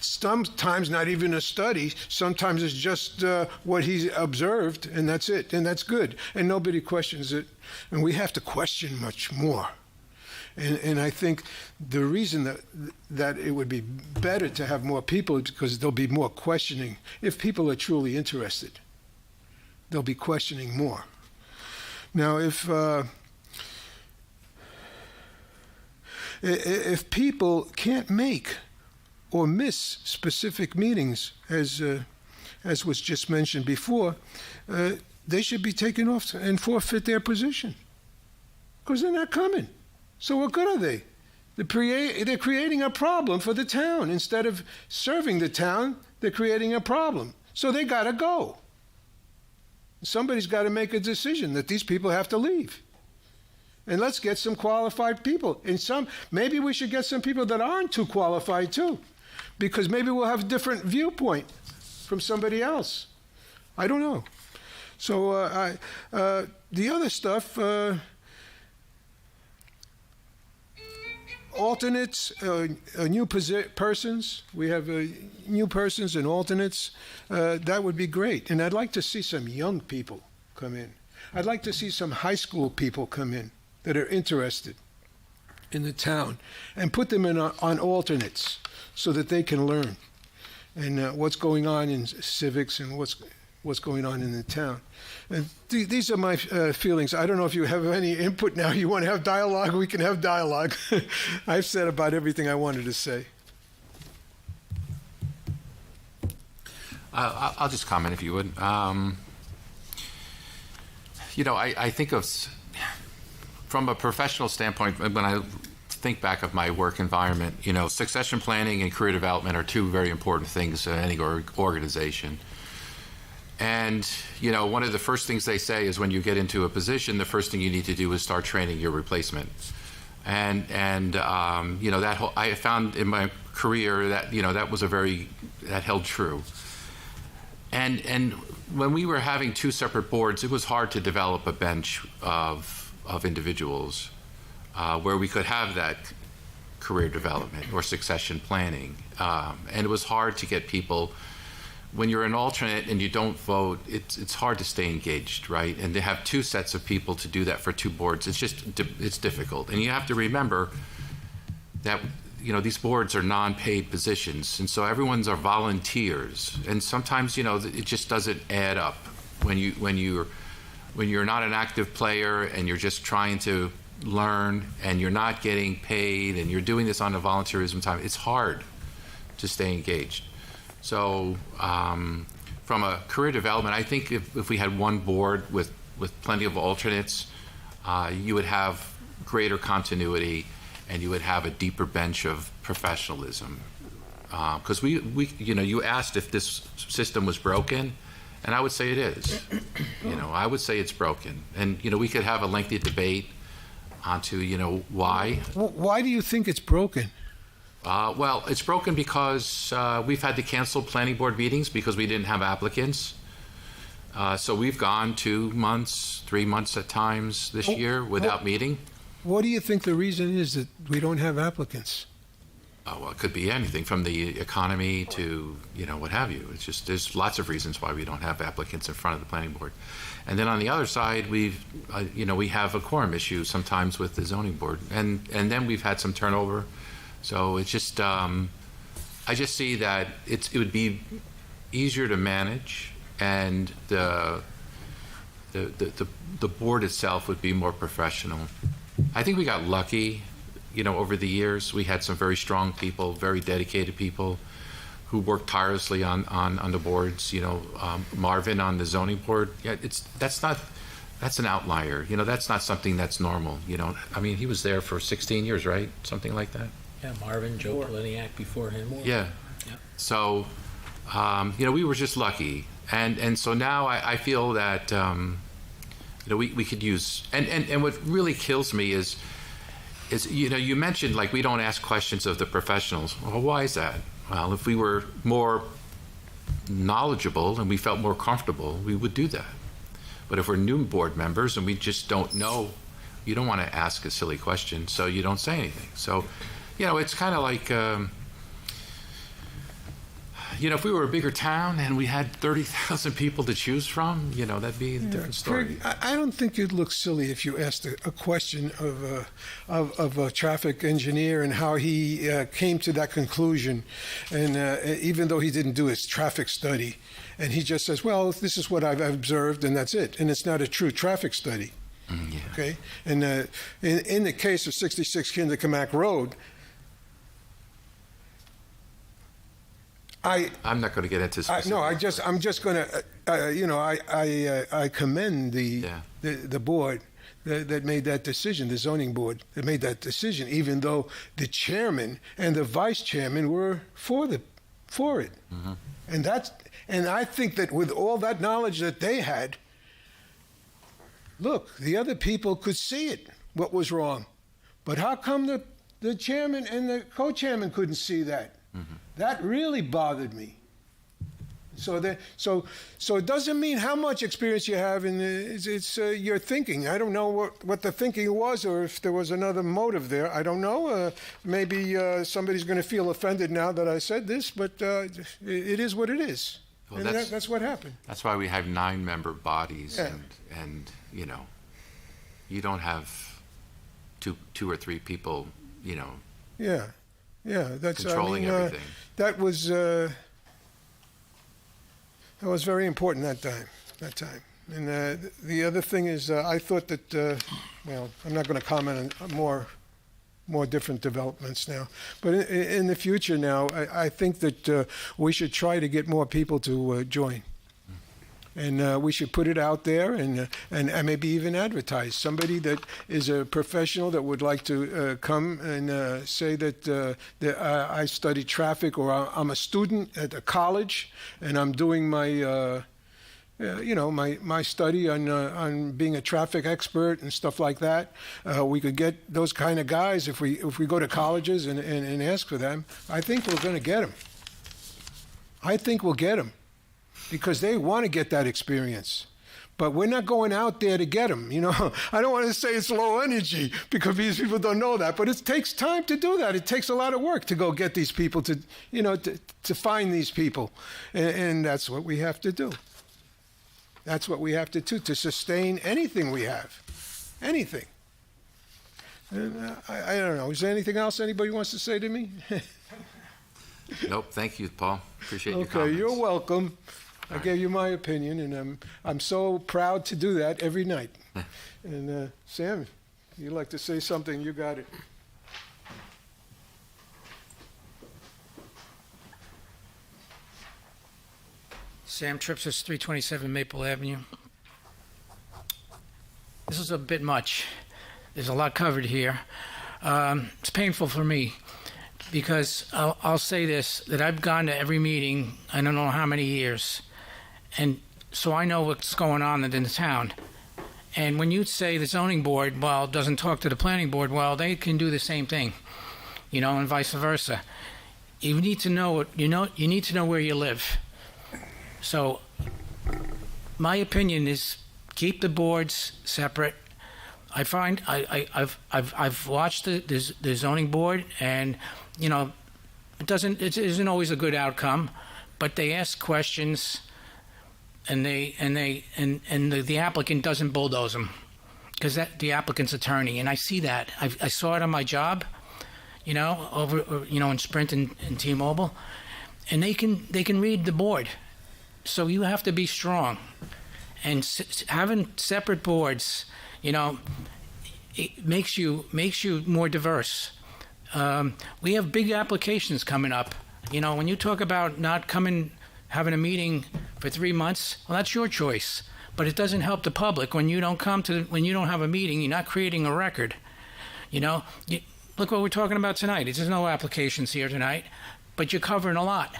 sometimes not even a study. Sometimes it's just what he's observed, and that's it, and that's good, and nobody questions it. And we have to question much more. And I think the reason that it would be better to have more people is because there'll be more questioning. If people are truly interested, they'll be questioning more. Now, if people can't make or miss specific meetings, as was just mentioned before, they should be taken off and forfeit their position, because they're not coming. So what good are they? They're creating a problem for the town. Instead of serving the town, they're creating a problem. So they got to go. Somebody's got to make a decision that these people have to leave. And let's get some qualified people. Maybe we should get some people that aren't too qualified too, because maybe we'll have a different viewpoint from somebody else. I don't know. So the other stuff, alternates, new persons. We have new persons and alternates. That would be great. And I'd like to see some young people come in. I'd like to see some high school people come in that are interested in the town, and put them in on alternates so that they can learn and what's going on in civics and what's going on in the town. And these are my feelings. I don't know if you have any input now. You want to have dialogue? We can have dialogue. I've said about everything I wanted to say.
I'll just comment if you would. I think of, from a professional standpoint, when I think back of my work environment, succession planning and career development are two very important things in any organization. And, one of the first things they say is when you get into a position, the first thing you need to do is start training your replacement. And that whole, I found in my career that, that held true. And when we were having two separate boards, it was hard to develop a bench of individuals where we could have that career development or succession planning. And it was hard to get people. When you're an alternate and you don't vote, it's hard to stay engaged, right? And to have two sets of people to do that for two boards, it's difficult. And you have to remember that these boards are non-paid positions, and so everyone's are volunteers. And sometimes it just doesn't add up when you're not an active player and you're just trying to learn and you're not getting paid and you're doing this on a volunteerism time. It's hard to stay engaged. So from a career development, I think if we had one board with plenty of alternates, you would have greater continuity and you would have a deeper bench of professionalism. Because you asked if this system was broken, and I would say it is. I would say it's broken. And, we could have a lengthy debate onto, why.
Why do you think it's broken?
Well, it's broken because we've had to cancel planning board meetings because we didn't have applicants. So we've gone 2 months, 3 months at times this year without meeting.
What do you think the reason is that we don't have applicants?
Well, it could be anything from the economy to, what have you. It's just, there's lots of reasons why we don't have applicants in front of the planning board. And then on the other side, we have a quorum issue sometimes with the zoning board. And then we've had some turnover. So it's just, I just see that it would be easier to manage, and the board itself would be more professional. I think we got lucky, over the years. We had some very strong people, very dedicated people who worked tirelessly on the boards. Marvin on the zoning board. Yeah, that's an outlier. That's not something that's normal. He was there for 16 years, right? Something like that.
Yeah, Marvin, Joe Poliniak before him.
Yeah. Yep. So, we were just lucky. And so now I feel that, we could use, and what really kills me is, you mentioned, like, we don't ask questions of the professionals. Well, why is that? Well, if we were more knowledgeable and we felt more comfortable, we would do that. But if we're new board members and we just don't know, you don't want to ask a silly question, so you don't say anything. So, it's kind of like, if we were a bigger town and we had 30,000 people to choose from, that'd be a different story.
Craig, I don't think you'd look silly if you asked a question of a traffic engineer and how he came to that conclusion. And even though he didn't do his traffic study, and he just says, well, this is what I've observed, and that's it. And it's not a true traffic study.
Yeah.
Okay? And in the case of 66 Kinderkamack Road,
I'm not going to get into specifics.
I'm just going to, I commend the board that made that decision, the zoning board that made that decision, even though the chairman and the vice chairman were for it. And I think that with all that knowledge that they had, look, the other people could see it, what was wrong. But how come the chairman and the co-chairman couldn't see that? That really bothered me. So it doesn't mean how much experience you have in it's your thinking. I don't know what the thinking was, or if there was another motive there. I don't know. Maybe somebody's going to feel offended now that I said this, but it is what it is.
Well,
and that's what happened.
That's why we have 9-member bodies,
Yeah.
and you know, you don't have two or three people, you know,
Yeah, that's
controlling everything.
That was very important that time. And the other thing is, I thought that, well, I'm not going to comment on more different developments now. But in the future now, I think that we should try to get more people to join. And we should put it out there and maybe even advertise. Somebody that is a professional that would like to come and say that I study traffic, or I'm a student at a college and I'm doing my my study on being a traffic expert and stuff like that. We could get those kind of guys if we go to colleges and ask for them. I think we're going to get them. I think we'll get them because they want to get that experience. But we're not going out there to get them. You know, I don't want to say it's low energy because these people don't know that, but it takes time to do that. It takes a lot of work to go get these people to find these people, and that's what we have to do. That's what we have to do to sustain anything we have, anything. And I don't know. Is there anything else anybody wants to say to me?
Nope. Thank you, Paul. Appreciate your
Okay,
comments.
you're welcome. I gave you my opinion, and I'm so proud to do that every night. And Sam, you'd like to say something? You got it.
Sam Tripsis, 327 Maple Avenue. This is a bit much. There's a lot covered here. It's painful for me because I'll say this, that I've gone to every meeting, I don't know how many years, and so I know what's going on in the town. And when you say the zoning board, well, doesn't talk to the planning board, well, they can do the same thing, and vice versa. You need to know you need to know where you live. So, my opinion is keep the boards separate. I find I've watched the zoning board, and it isn't always a good outcome, but they ask questions, and the applicant doesn't bulldoze them because the applicant's attorney, and I see that. I saw it on my job, in Sprint and T-Mobile, and they can read the board. So you have to be strong, and having separate boards, it makes you more diverse. We have big applications coming up. When you talk about not having a meeting for 3 months, well, that's your choice. But it doesn't help the public when you don't have a meeting. You're not creating a record. Look what we're talking about tonight. There's no applications here tonight, but you're covering a lot.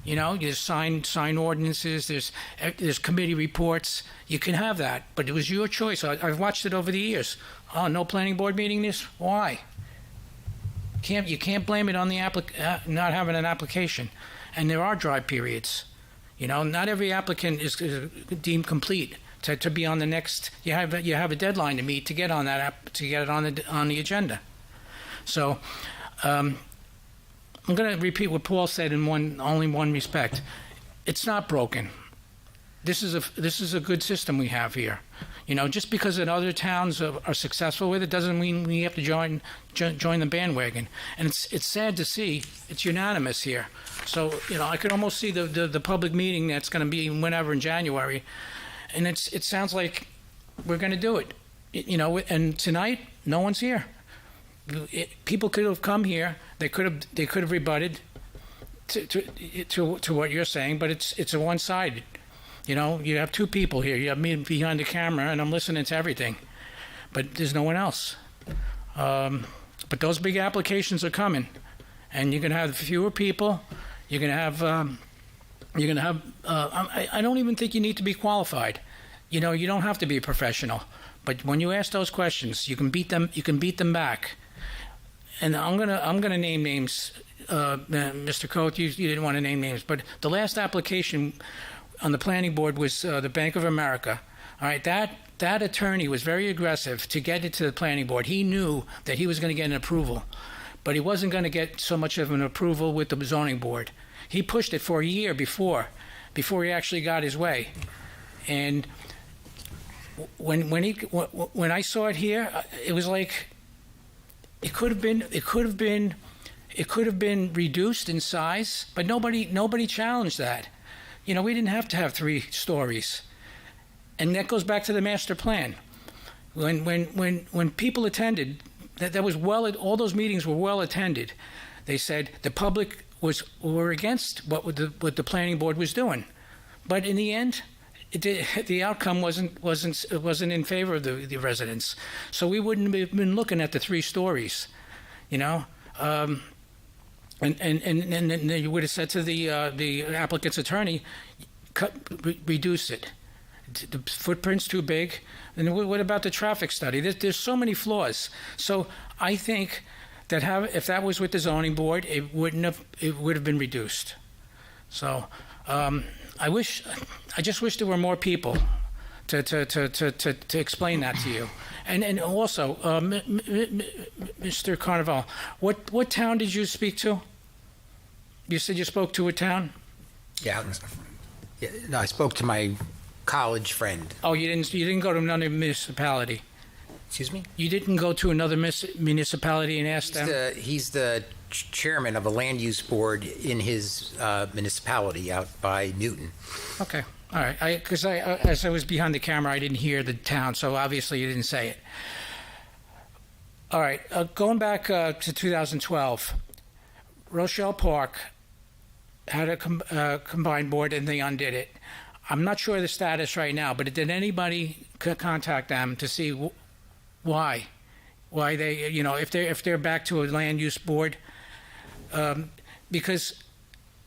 There's sign ordinances, there's committee reports. You can have that, but it was your choice. I've watched it over the years. Oh, no planning board meeting this? Why? You can't blame it on the not having an application. And there are dry periods. Not every applicant is deemed complete to be on the next. You have a deadline to meet to get on that to get it on the agenda. So. I'm going to repeat what Paul said in only one respect. It's not broken. This is a good system we have here. Just because other towns are successful with it doesn't mean we have to join the bandwagon. And it's sad to see it's unanimous here. So I could almost see the public meeting that's going to be whenever in January, and it sounds like we're going to do it. And tonight no one's here. People could have come here. They could have rebutted to what you're saying, but it's a one-sided. You have two people here. You have me behind the camera, and I'm listening to everything. but there's no one else. But those big applications are coming, and you're going to have fewer people. You're going to have. I don't even think you need to be qualified. You don't have to be a professional. But when you ask those questions, you can beat them. You can beat them back. And I'm gonna name names. Mr. Coates, you didn't want to name names, but the last application on the planning board was the Bank of America. All right, that attorney was very aggressive to get it to the planning board. He knew that he was going to get an approval, but he wasn't going to get so much of an approval with the zoning board. He pushed it for a year before he actually got his way. And when I saw it here, it was like it could have been reduced in size, but nobody challenged that. We didn't have to have 3 stories. And that goes back to the master plan. When people attended, that was all those meetings were well attended. They said the public were against what the planning board was doing, but in the end, the outcome wasn't in favor of the residents. So we wouldn't have been looking at the 3 stories, And you would have said to the applicant's attorney, reduce it. The footprint's too big. And what about the traffic study? There's so many flaws. So I think that if that was with the zoning board, it would have been reduced. So I just wish there were more people to explain that to you. And also, Mr. Carnival, what town did you speak to? You said you spoke to a town?
Yeah. No, I spoke to my college friend.
Oh, you didn't go to another municipality?
Excuse me?
You didn't go to another municipality and ask them?
He's the chairman of a land use board in his municipality out by Newton.
Okay. All right. Because as I was behind the camera, I didn't hear the town, so obviously you didn't say it. All right. Going back to 2012, Rochelle Park had a combined board and they undid it. I'm not sure of the status right now, but did anybody contact them to see why they, if they're back to a land use board? Because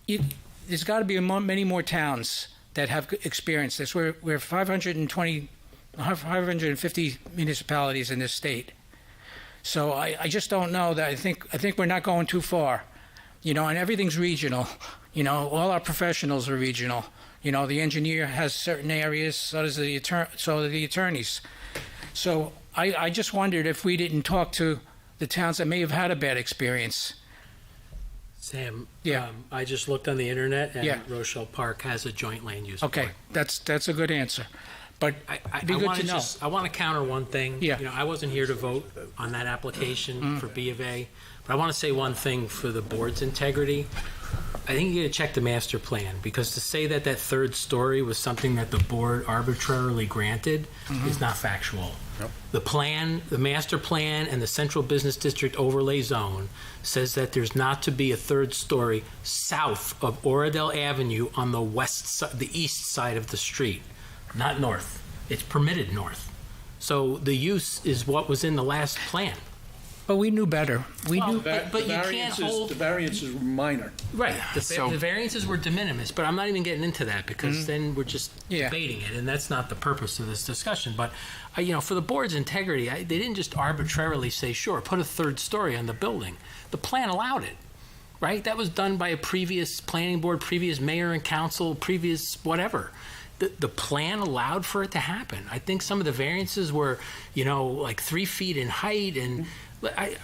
there's got to be many more towns that have experienced this. We're 550 municipalities in this state. So I just don't know that. I think we're not going too far, and everything's regional. All our professionals are regional. The engineer has certain areas, so do the attorneys. So I just wondered if we didn't talk to the towns that may have had a bad experience.
Sam,
Yeah.
I just looked on the internet, and
Yeah.
Rochelle Park has a joint land use
Okay,
board.
that's a good answer. But it'd be good to know.
I want to counter one thing.
Yeah.
I wasn't here to vote on that application for B of A, but I want to say one thing for the board's integrity. I think you got to check the master plan, because to say that 3rd story was something that the board arbitrarily granted is not factual.
Nope.
The master plan and the central business district overlay zone says that there's not to be a 3rd story south of Oradell Avenue on the east side of the street, not north. It's permitted north. So the use is what was in the last plan.
But we knew better. We knew.
But you can't hold.
The variances were minor.
Right. The variances were de minimis, but I'm not even getting into that because then we're just
Yeah.
debating it, and that's not the purpose of this discussion. But, for the board's integrity, they didn't just arbitrarily say, sure, put a 3rd story on the building. The plan allowed it, right? That was done by a previous planning board, previous mayor and council, previous whatever. The plan allowed for it to happen. I think some of the variances were, like 3 feet in height, and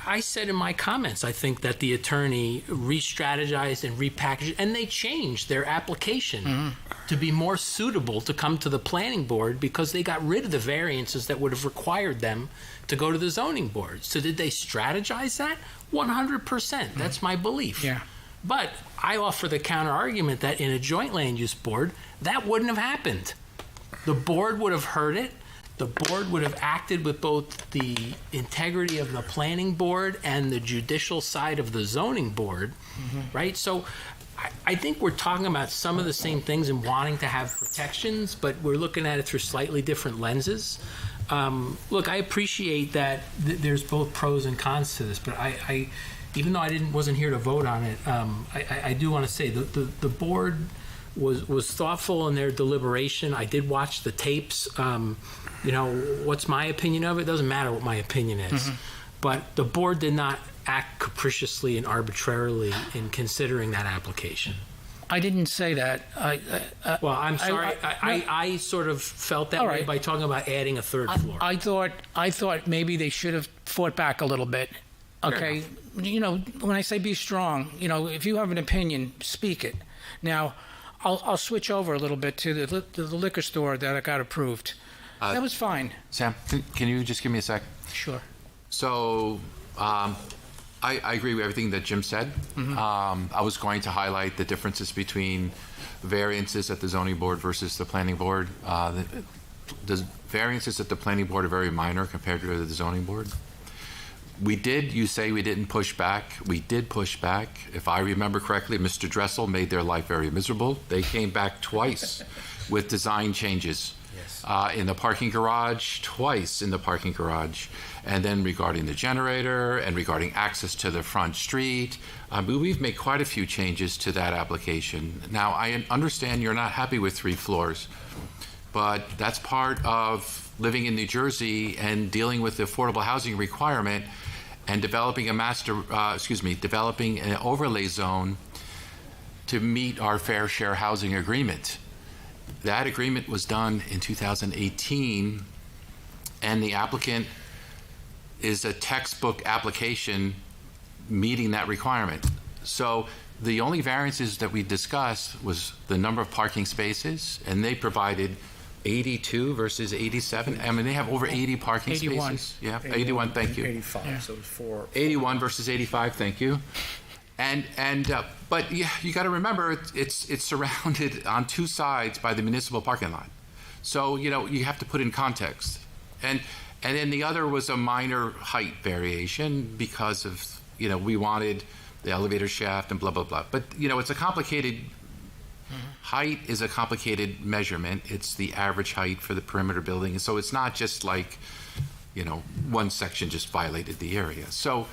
I said in my comments, I think that the attorney re-strategized and repackaged, and they changed their application to be more suitable to come to the planning board because they got rid of the variances that would have required them to go to the zoning board. So did they strategize that? 100%. That's my belief.
Yeah.
But I offer the counter argument that in a joint land use board, that wouldn't have happened. The board would have heard it. The board would have acted with both the integrity of the planning board and the judicial side of the zoning board, right? So I think we're talking about some of the same things and wanting to have protections, but we're looking at it through slightly different lenses. Look, I appreciate that there's both pros and cons to this, but I even though I wasn't here to vote on it, I do want to say the board was thoughtful in their deliberation. I did watch the tapes. What's my opinion of it? It doesn't matter what my opinion is. But the board did not act capriciously and arbitrarily in considering that application.
I didn't say that.
Well, I'm sorry. I sort of felt that way by talking about adding a third floor.
I thought maybe they should have fought back a little bit. Okay, when I say be strong, if you have an opinion, speak it. Now, I'll switch over a little bit to the liquor store that I got approved. That was fine.
Sam, can you just give me a sec?
Sure.
So, I agree with everything that Jim said. I was going to highlight the differences between variances at the zoning board versus the planning board. The variances at the planning board are very minor compared to the zoning board. You say we didn't push back. We did push back. If I remember correctly, Mr. Dressel made their life very miserable. They came back twice with design changes. In the parking garage, twice in the parking garage. And then regarding the generator and regarding access to the front street, we've made quite a few changes to that application. Now, I understand you're not happy with 3 floors, but that's part of living in New Jersey and dealing with the affordable housing requirement and developing developing an overlay zone to meet our fair share housing agreement. That agreement was done in 2018, and the applicant is a textbook application meeting that requirement. So the only variances that we discussed was the number of parking spaces, and they provided 82 versus 87. I mean, they have over 80 parking
81.
spaces. Yeah, 81, thank you.
85, so it was 4.
81 versus 85, thank you. But you got to remember, it's surrounded on 2 sides by the municipal parking lot. So, you have to put in context. And then the other was a minor height variation because of, we wanted the elevator shaft and blah, blah, blah. But, it's a complicated, height is a complicated measurement. It's the average height for the perimeter building. And so it's not just like, one section just violated the area. So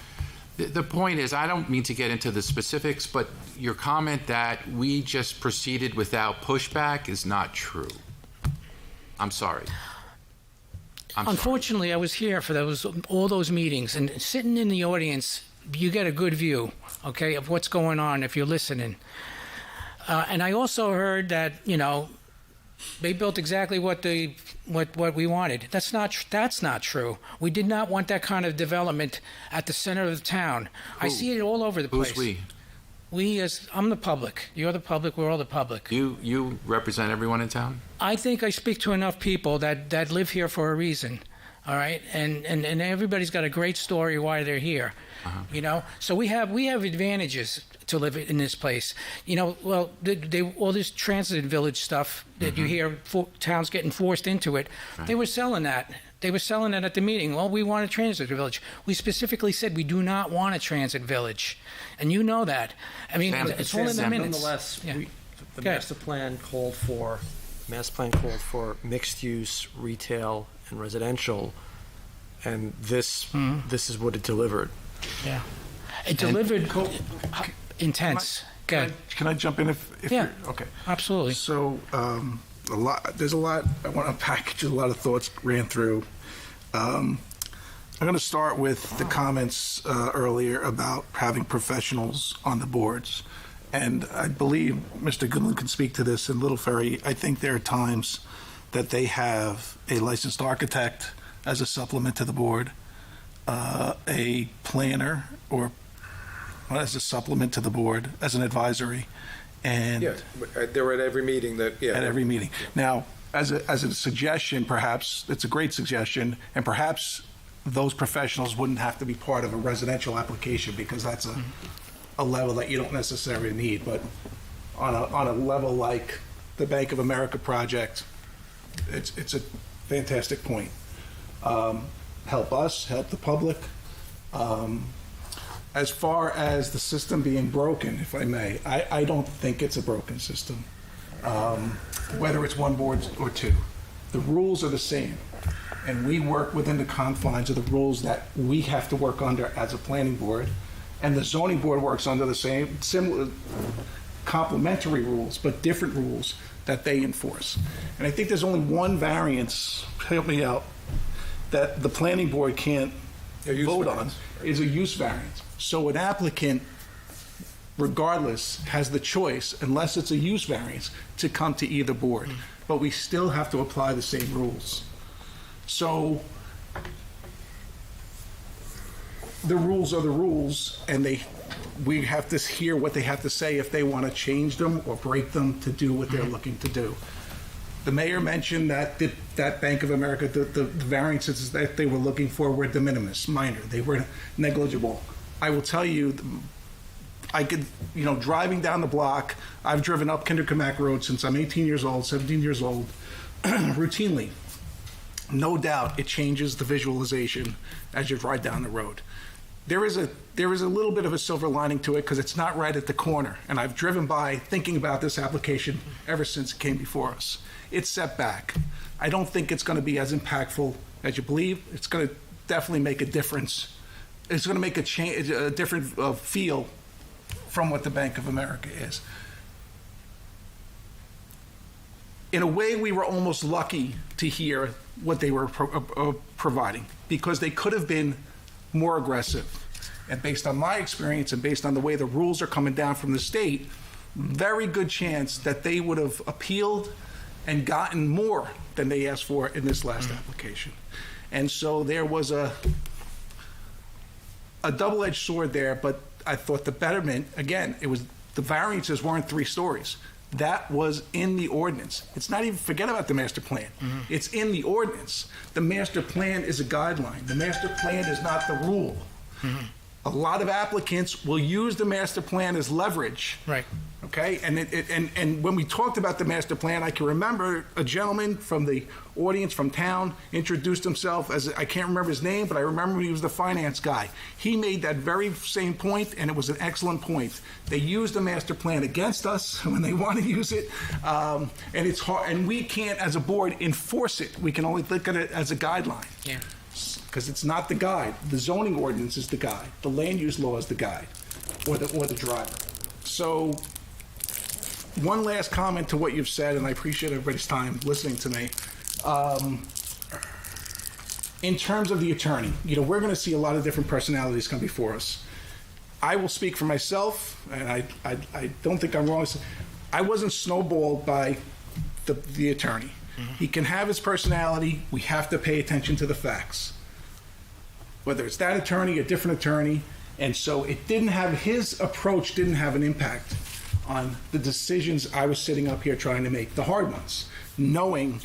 the point is, I don't mean to get into the specifics, but your comment that we just proceeded without pushback is not true. I'm sorry.
Unfortunately, I was here for all those meetings, and sitting in the audience, you get a good view, okay, of what's going on if you're listening. And I also heard that, they built exactly what we wanted. That's not true. We did not want that kind of development at the center of the town. I see it all over the place.
Who's we?
I'm the public. You're the public. We're all the public.
You represent everyone in town?
I think I speak to enough people that live here for a reason. All right, and everybody's got a great story why they're here. So we have advantages to live in this place. All this transit village stuff that you hear towns getting forced into it. Right. They were selling that. They were selling it at the meeting. Well, we want a transit village. We specifically said we do not want a transit village, and you know that. I mean, it's all in the minutes.
Nonetheless,
Yeah.
the master plan called for mixed use, retail, and residential, and this is what it delivered.
Yeah, it delivered intense. Good.
Can I jump in if
Yeah.
you're okay?
Absolutely.
So there's a lot I want to unpack. A lot of thoughts ran through. I'm going to start with the comments earlier about having professionals on the boards. And I believe Mr. Goodland can speak to this in Little Ferry. I think there are times that they have a licensed architect as a supplement to the board, a planner or as a supplement to the board, as an advisory. And
they were at every meeting
at every meeting. Now, as a suggestion, perhaps, it's a great suggestion, and perhaps those professionals wouldn't have to be part of a residential application because that's a level that you don't necessarily need. But on a level like the Bank of America project, it's a fantastic point. Help us, help the public. As far as the system being broken, if I may, I don't think it's a broken system, whether it's one board or two. The rules are the same. and we work within the confines of the rules that we have to work under as a planning board, and the zoning board works under the same, similar, complementary rules, but different rules that they enforce. And I think there's only one variance, help me out, that the planning board can't vote on, is a use variance. So an applicant, regardless, has the choice, unless it's a use variance, to come to either board. But we still have to apply the same rules. So the rules are the rules, and we have to hear what they have to say if they want to change them or break them to do what they're looking to do. The mayor mentioned that that Bank of America, the variances that they were looking for were de minimis, minor. They were negligible. I will tell you, I could, driving down the block, I've driven up Kindercamack Road since I'm 18 years old, 17 years old, routinely. No doubt it changes the visualization as you ride down the road. There is a little bit of a silver lining to it because it's not right at the corner. And I've driven by thinking about this application ever since it came before us. It's set back. I don't think it's going to be as impactful as you believe. It's going to definitely make a difference. It's going to make a different feel from what the Bank of America is. In a way, we were almost lucky to hear what they were providing because they could have been more aggressive. And based on my experience and based on the way the rules are coming down from the state, very good chance that they would have appealed and gotten more than they asked for in this last application. And so there was a double-edged sword there, but I thought the betterment, again, the variances weren't 3 stories. That was in the ordinance. It's not even, forget about the master plan. It's in the ordinance. The master plan is a guideline. The master plan is not the rule. A lot of applicants will use the master plan as leverage.
Right.
Okay, and when we talked about the master plan, I can remember a gentleman from the audience from town introduced himself as, I can't remember his name, but I remember he was the finance guy. He made that very same point, and it was an excellent point. They use the master plan against us when they want to use it, and it's hard, and we can't, as a board, enforce it. We can only look at it as a guideline.
Yeah.
Because it's not the guide. The zoning ordinance is the guide. The land use law is the guide, or the driver. So, one last comment to what you've said, and I appreciate everybody's time listening to me. In terms of the attorney, we're going to see a lot of different personalities come before us. I will speak for myself, and I don't think I'm wrong. I wasn't snowballed by the attorney. He can have his personality. We have to pay attention to the facts. Whether it's that attorney, a different attorney, and so his approach didn't have an impact on the decisions I was sitting up here trying to make, the hard ones, knowing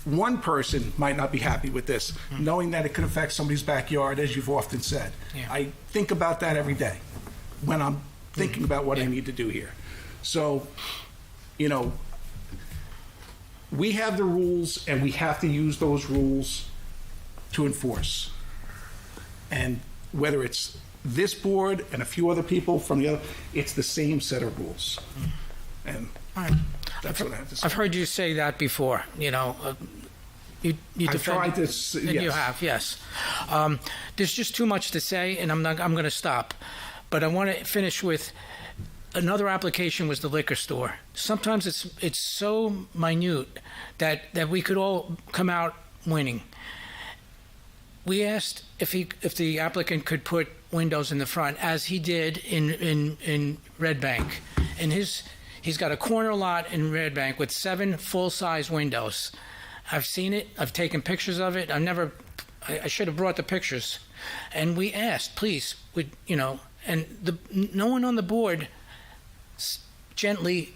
one person might not be happy with this, knowing that it could affect somebody's backyard, as you've often said.
Yeah.
I think about that every day when I'm thinking about what I need to do here. So, we have the rules, and we have to use those rules to enforce. And whether it's this board and a few other people from the other, it's the same set of rules. And that's what I have to say.
I've heard you say that before, you defend.
I've tried to, yes.
You have, yes. There's just too much to say, and I'm going to stop. But I want to finish with another application was the liquor store. Sometimes it's so minute that we could all come out winning. We asked if the applicant could put windows in the front, as he did in Red Bank. And he's got a corner lot in Red Bank with 7 full-size windows. I've seen it. I've taken pictures of it. I should have brought the pictures. And we asked, please, and no one on the board gently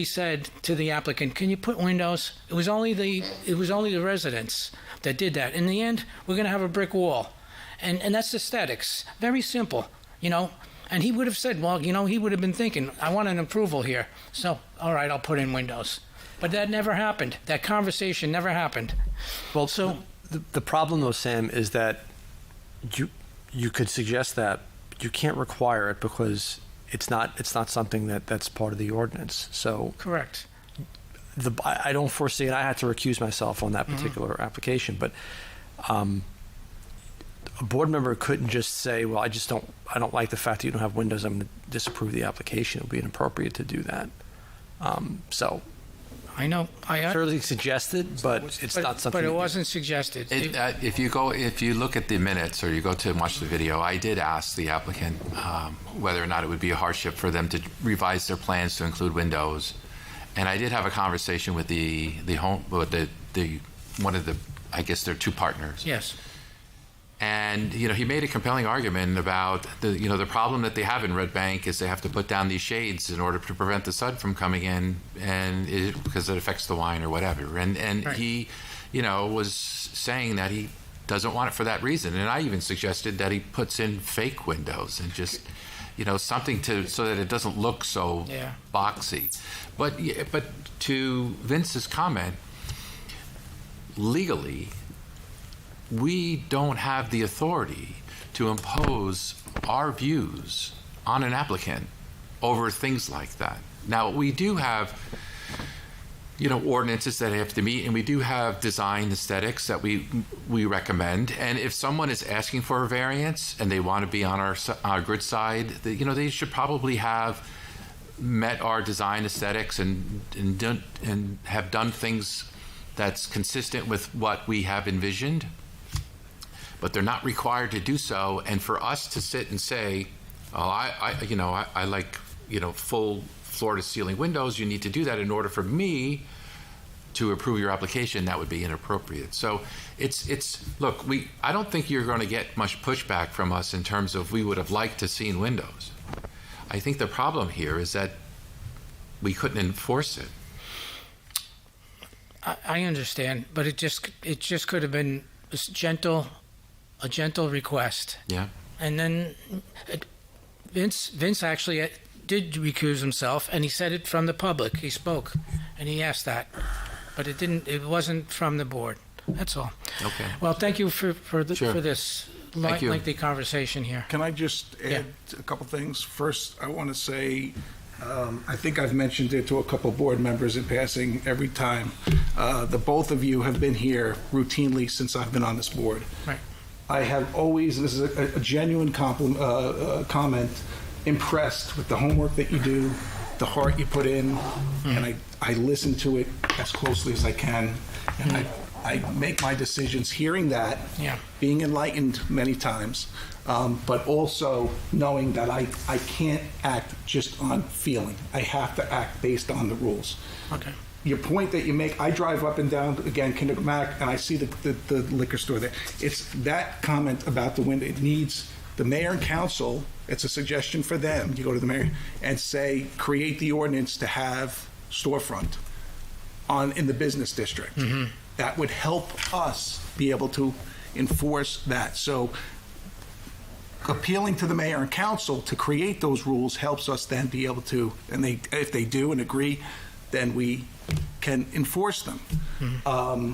said to the applicant, "Can you put windows?" It was only the residents that did that. In the end, we're going to have a brick wall, and that's aesthetics. Very simple, And he would have said, well, he would have been thinking, I want an approval here. So, all right, I'll put in windows. But that never happened. That conversation never happened.
Well,
so
the problem, though, Sam, is that you could suggest that, but you can't require it because it's not something that's part of the ordinance. So
correct.
I don't foresee, and I had to recuse myself on that particular application, but a board member couldn't just say, well, I don't like the fact that you don't have windows, I'm going to disapprove the application. It would be inappropriate to do that. So
I know. I
certainly suggested, but it's not something.
But it
that-
wasn't suggested.
If you look at the minutes or you go to watch the video, I did ask the applicant whether or not it would be a hardship for them to revise their plans to include windows, and I did have a conversation with the one of the, I guess they're two partners.
Yes.
And he made a compelling argument about the problem that they have in Red Bank is they have to put down these shades in order to prevent the sun from coming in, and because it affects the wine or whatever. And
Right.
he, was saying that he doesn't want it for that reason. And I even suggested that he puts in fake windows and just, something so that it doesn't look so
Yeah.
boxy. But to Vince's comment, legally, we don't have the authority to impose our views on an applicant over things like that. Now, we do have, ordinances that have to meet, and we do have design aesthetics that we recommend. And if someone is asking for a variance and they want to be on our good side, they should probably have met our design aesthetics and have done things that's consistent with what we have envisioned. But they're not required to do so. And for us to sit and say, "Oh, I like full floor-to-ceiling windows. You need to do that in order for me to approve your application," that would be inappropriate. So look. I don't think you're going to get much pushback from us in terms of we would have liked to seen windows. I think the problem here is that we couldn't enforce it.
I understand, but it just could have been a gentle request.
Yeah.
And then Vince actually did recuse himself, and he said it from the public. He spoke, and he asked that, but it wasn't from the board. That's all.
Okay.
Well, thank you for
Sure.
this
Thank you.
lengthy conversation here.
Can I just add a couple things? First, I want to say, I think I've mentioned it to a couple board members in passing every time. The both of you have been here routinely since I've been on this board.
Right.
I have always, this is a genuine comment, impressed with the homework that you do, the heart you put in, and I listen to it as closely as I can, and I make my decisions hearing that, being enlightened many times, but also knowing that I can't act just on feeling. I have to act based on the rules.
Okay.
Your point that you make, I drive up and down, again, Kindermack, and I see the liquor store there. It's that comment about the window. It needs the mayor and council, it's a suggestion for them, you go to the mayor, and say, create the ordinance to have storefront in the business district.
Mm-hmm.
That would help us be able to enforce that. So appealing to the mayor and council to create those rules helps us then be able to, and if they do and agree, then we can enforce them.
Mm-hmm.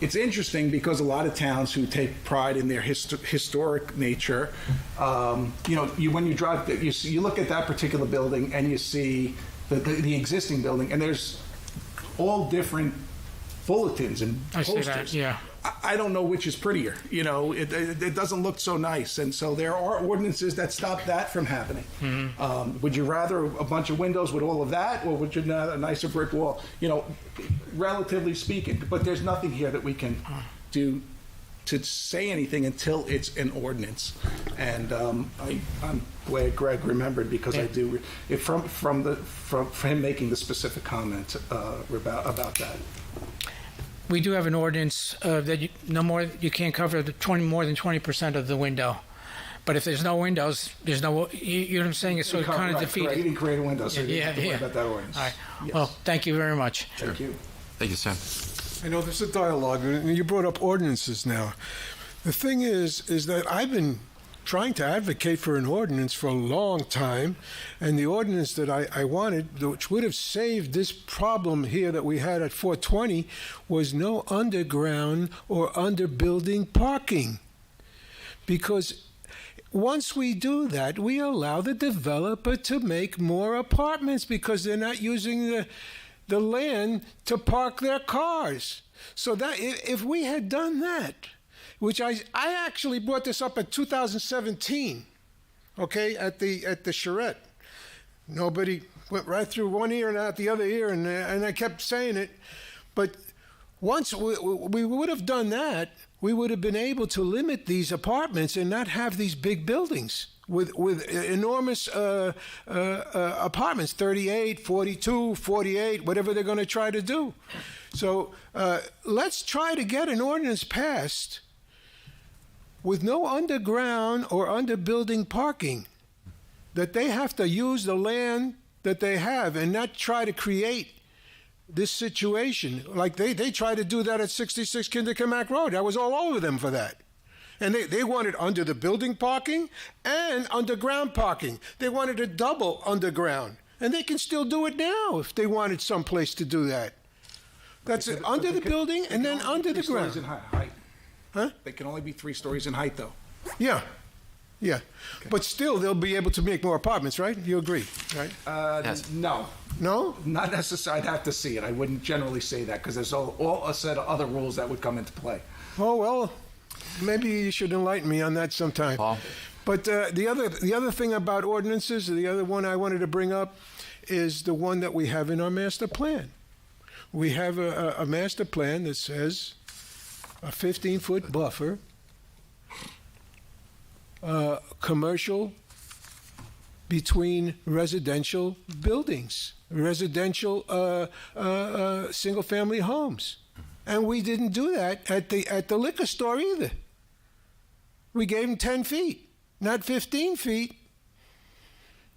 It's interesting because a lot of towns who take pride in their historic nature, when you drive, you look at that particular building and you see the existing building, and there's all different bulletins and
I see
posters.
that, yeah.
I don't know which is prettier. It doesn't look so nice, and so there are ordinances that stop that from happening.
Mm-hmm.
Would you rather a bunch of windows with all of that, or would you rather a nicer brick wall? Relatively speaking, but there's nothing here that we can do to say anything until it's an ordinance. And I'm glad Greg remembered, because I do from him making the specific comment about that.
We do have an ordinance that you can't cover more than 20% of the window. But if there's no windows, there's no. You know what I'm saying? It's sort of kind of defeated.
He didn't create a window, so you
Yeah,
have to worry
yeah.
about that ordinance.
All right.
Yes.
Well, thank you very much.
Thank you.
Thank you, Sam.
I know there's a dialogue, and you brought up ordinances now. The thing is that I've been trying to advocate for an ordinance for a long time, and the ordinance that I wanted, which would have saved this problem here that we had at 420, was no underground or underbuilding parking. Because once we do that, we allow the developer to make more apartments, because they're not using the land to park their cars. So that if we had done that, which I actually brought this up in 2017, okay, at the charrette. Nobody went right through one ear and out the other ear, and I kept saying it. But once we would have done that, we would have been able to limit these apartments and not have these big buildings with enormous apartments, 38, 42, 48, whatever they're going to try to do. So let's try to get an ordinance passed with no underground or under-building parking, that they have to use the land that they have and not try to create this situation. Like they tried to do that at 66 Kinderkamack Road. I was all over them for that. And they wanted under the building parking and underground parking. They wanted a double underground. And they can still do it now if they wanted some place to do that. That's it, under the building and then under the ground.
3 stories in height.
Huh?
They can only be 3 stories in height, though.
Yeah. Yeah. But still, they'll be able to make more apartments, right? You agree, right?
Yes.
No.
No?
Not necessarily. I'd have to see it. I wouldn't generally say that because there's all a set of other rules that would come into play.
Oh, well, maybe you should enlighten me on that sometime.
Paul?
But the other thing about ordinances, the other one I wanted to bring up is the one that we have in our master plan. We have a master plan that says a 15-foot buffer, commercial between residential buildings, residential single-family homes. And we didn't do that at the liquor store either. We gave them 10 feet, not 15 feet.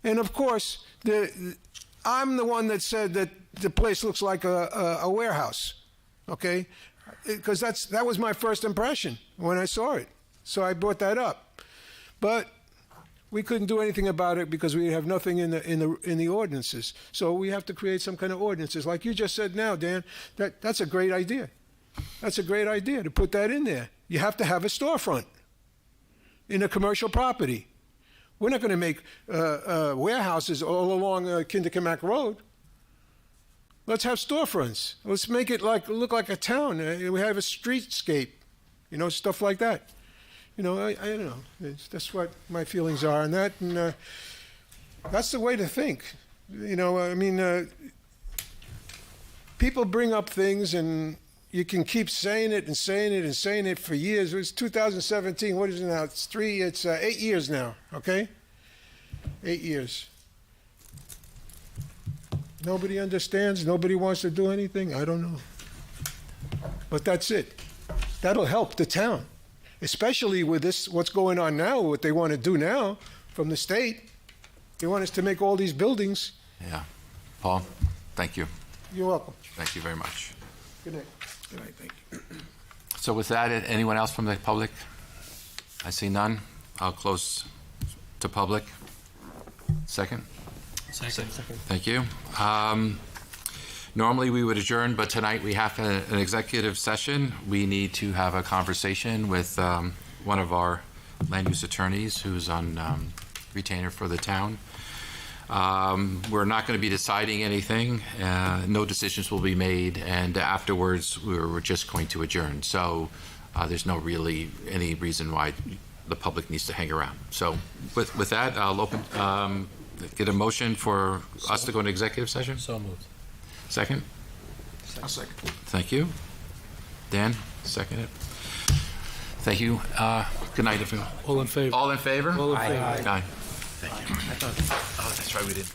And of course, I'm the one that said that the place looks like a warehouse, okay? Because that was my first impression when I saw it. So I brought that up. But we couldn't do anything about it because we have nothing in the ordinances. So we have to create some kind of ordinances. Like you just said now, Dan, that's a great idea. That's a great idea to put that in there. You have to have a storefront in a commercial property. We're not going to make warehouses all along Kinderkamack Road. Let's have storefronts. Let's make it look like a town. We have a streetscape, stuff like that. I don't know. That's what my feelings are on that, and that's the way to think. People bring up things, and you can keep saying it and saying it and saying it for years. It was 2017. What is it now? It's 8 years now. Okay, 8 years. Nobody understands. Nobody wants to do anything. I don't know. But that's it. That'll help the town. Especially with this, what's going on now, what they want to do now from the state. They want us to make all these buildings.
Yeah. Paul, thank you.
You're welcome.
Thank you very much.
Good night.
Good night, thank you.
So with that, anyone else from the public? I see none. I'll close to public. Second?
Second.
Thank you. Normally we would adjourn, but tonight we have an executive session. We need to have a conversation with one of our land use attorneys who's on retainer for the town. We're not going to be deciding anything. No decisions will be made, and afterwards we're just going to adjourn. So there's no really any reason why the public needs to hang around. So with that, I'll open, get a motion for us to go into executive session.
So moved.
Second?
I'll second.
Thank you. Dan, second it. Thank you. Good night, everyone.
All in favor?
All in favor?
All in favor.
Aye. Thank you. Oh, that's right, we didn't.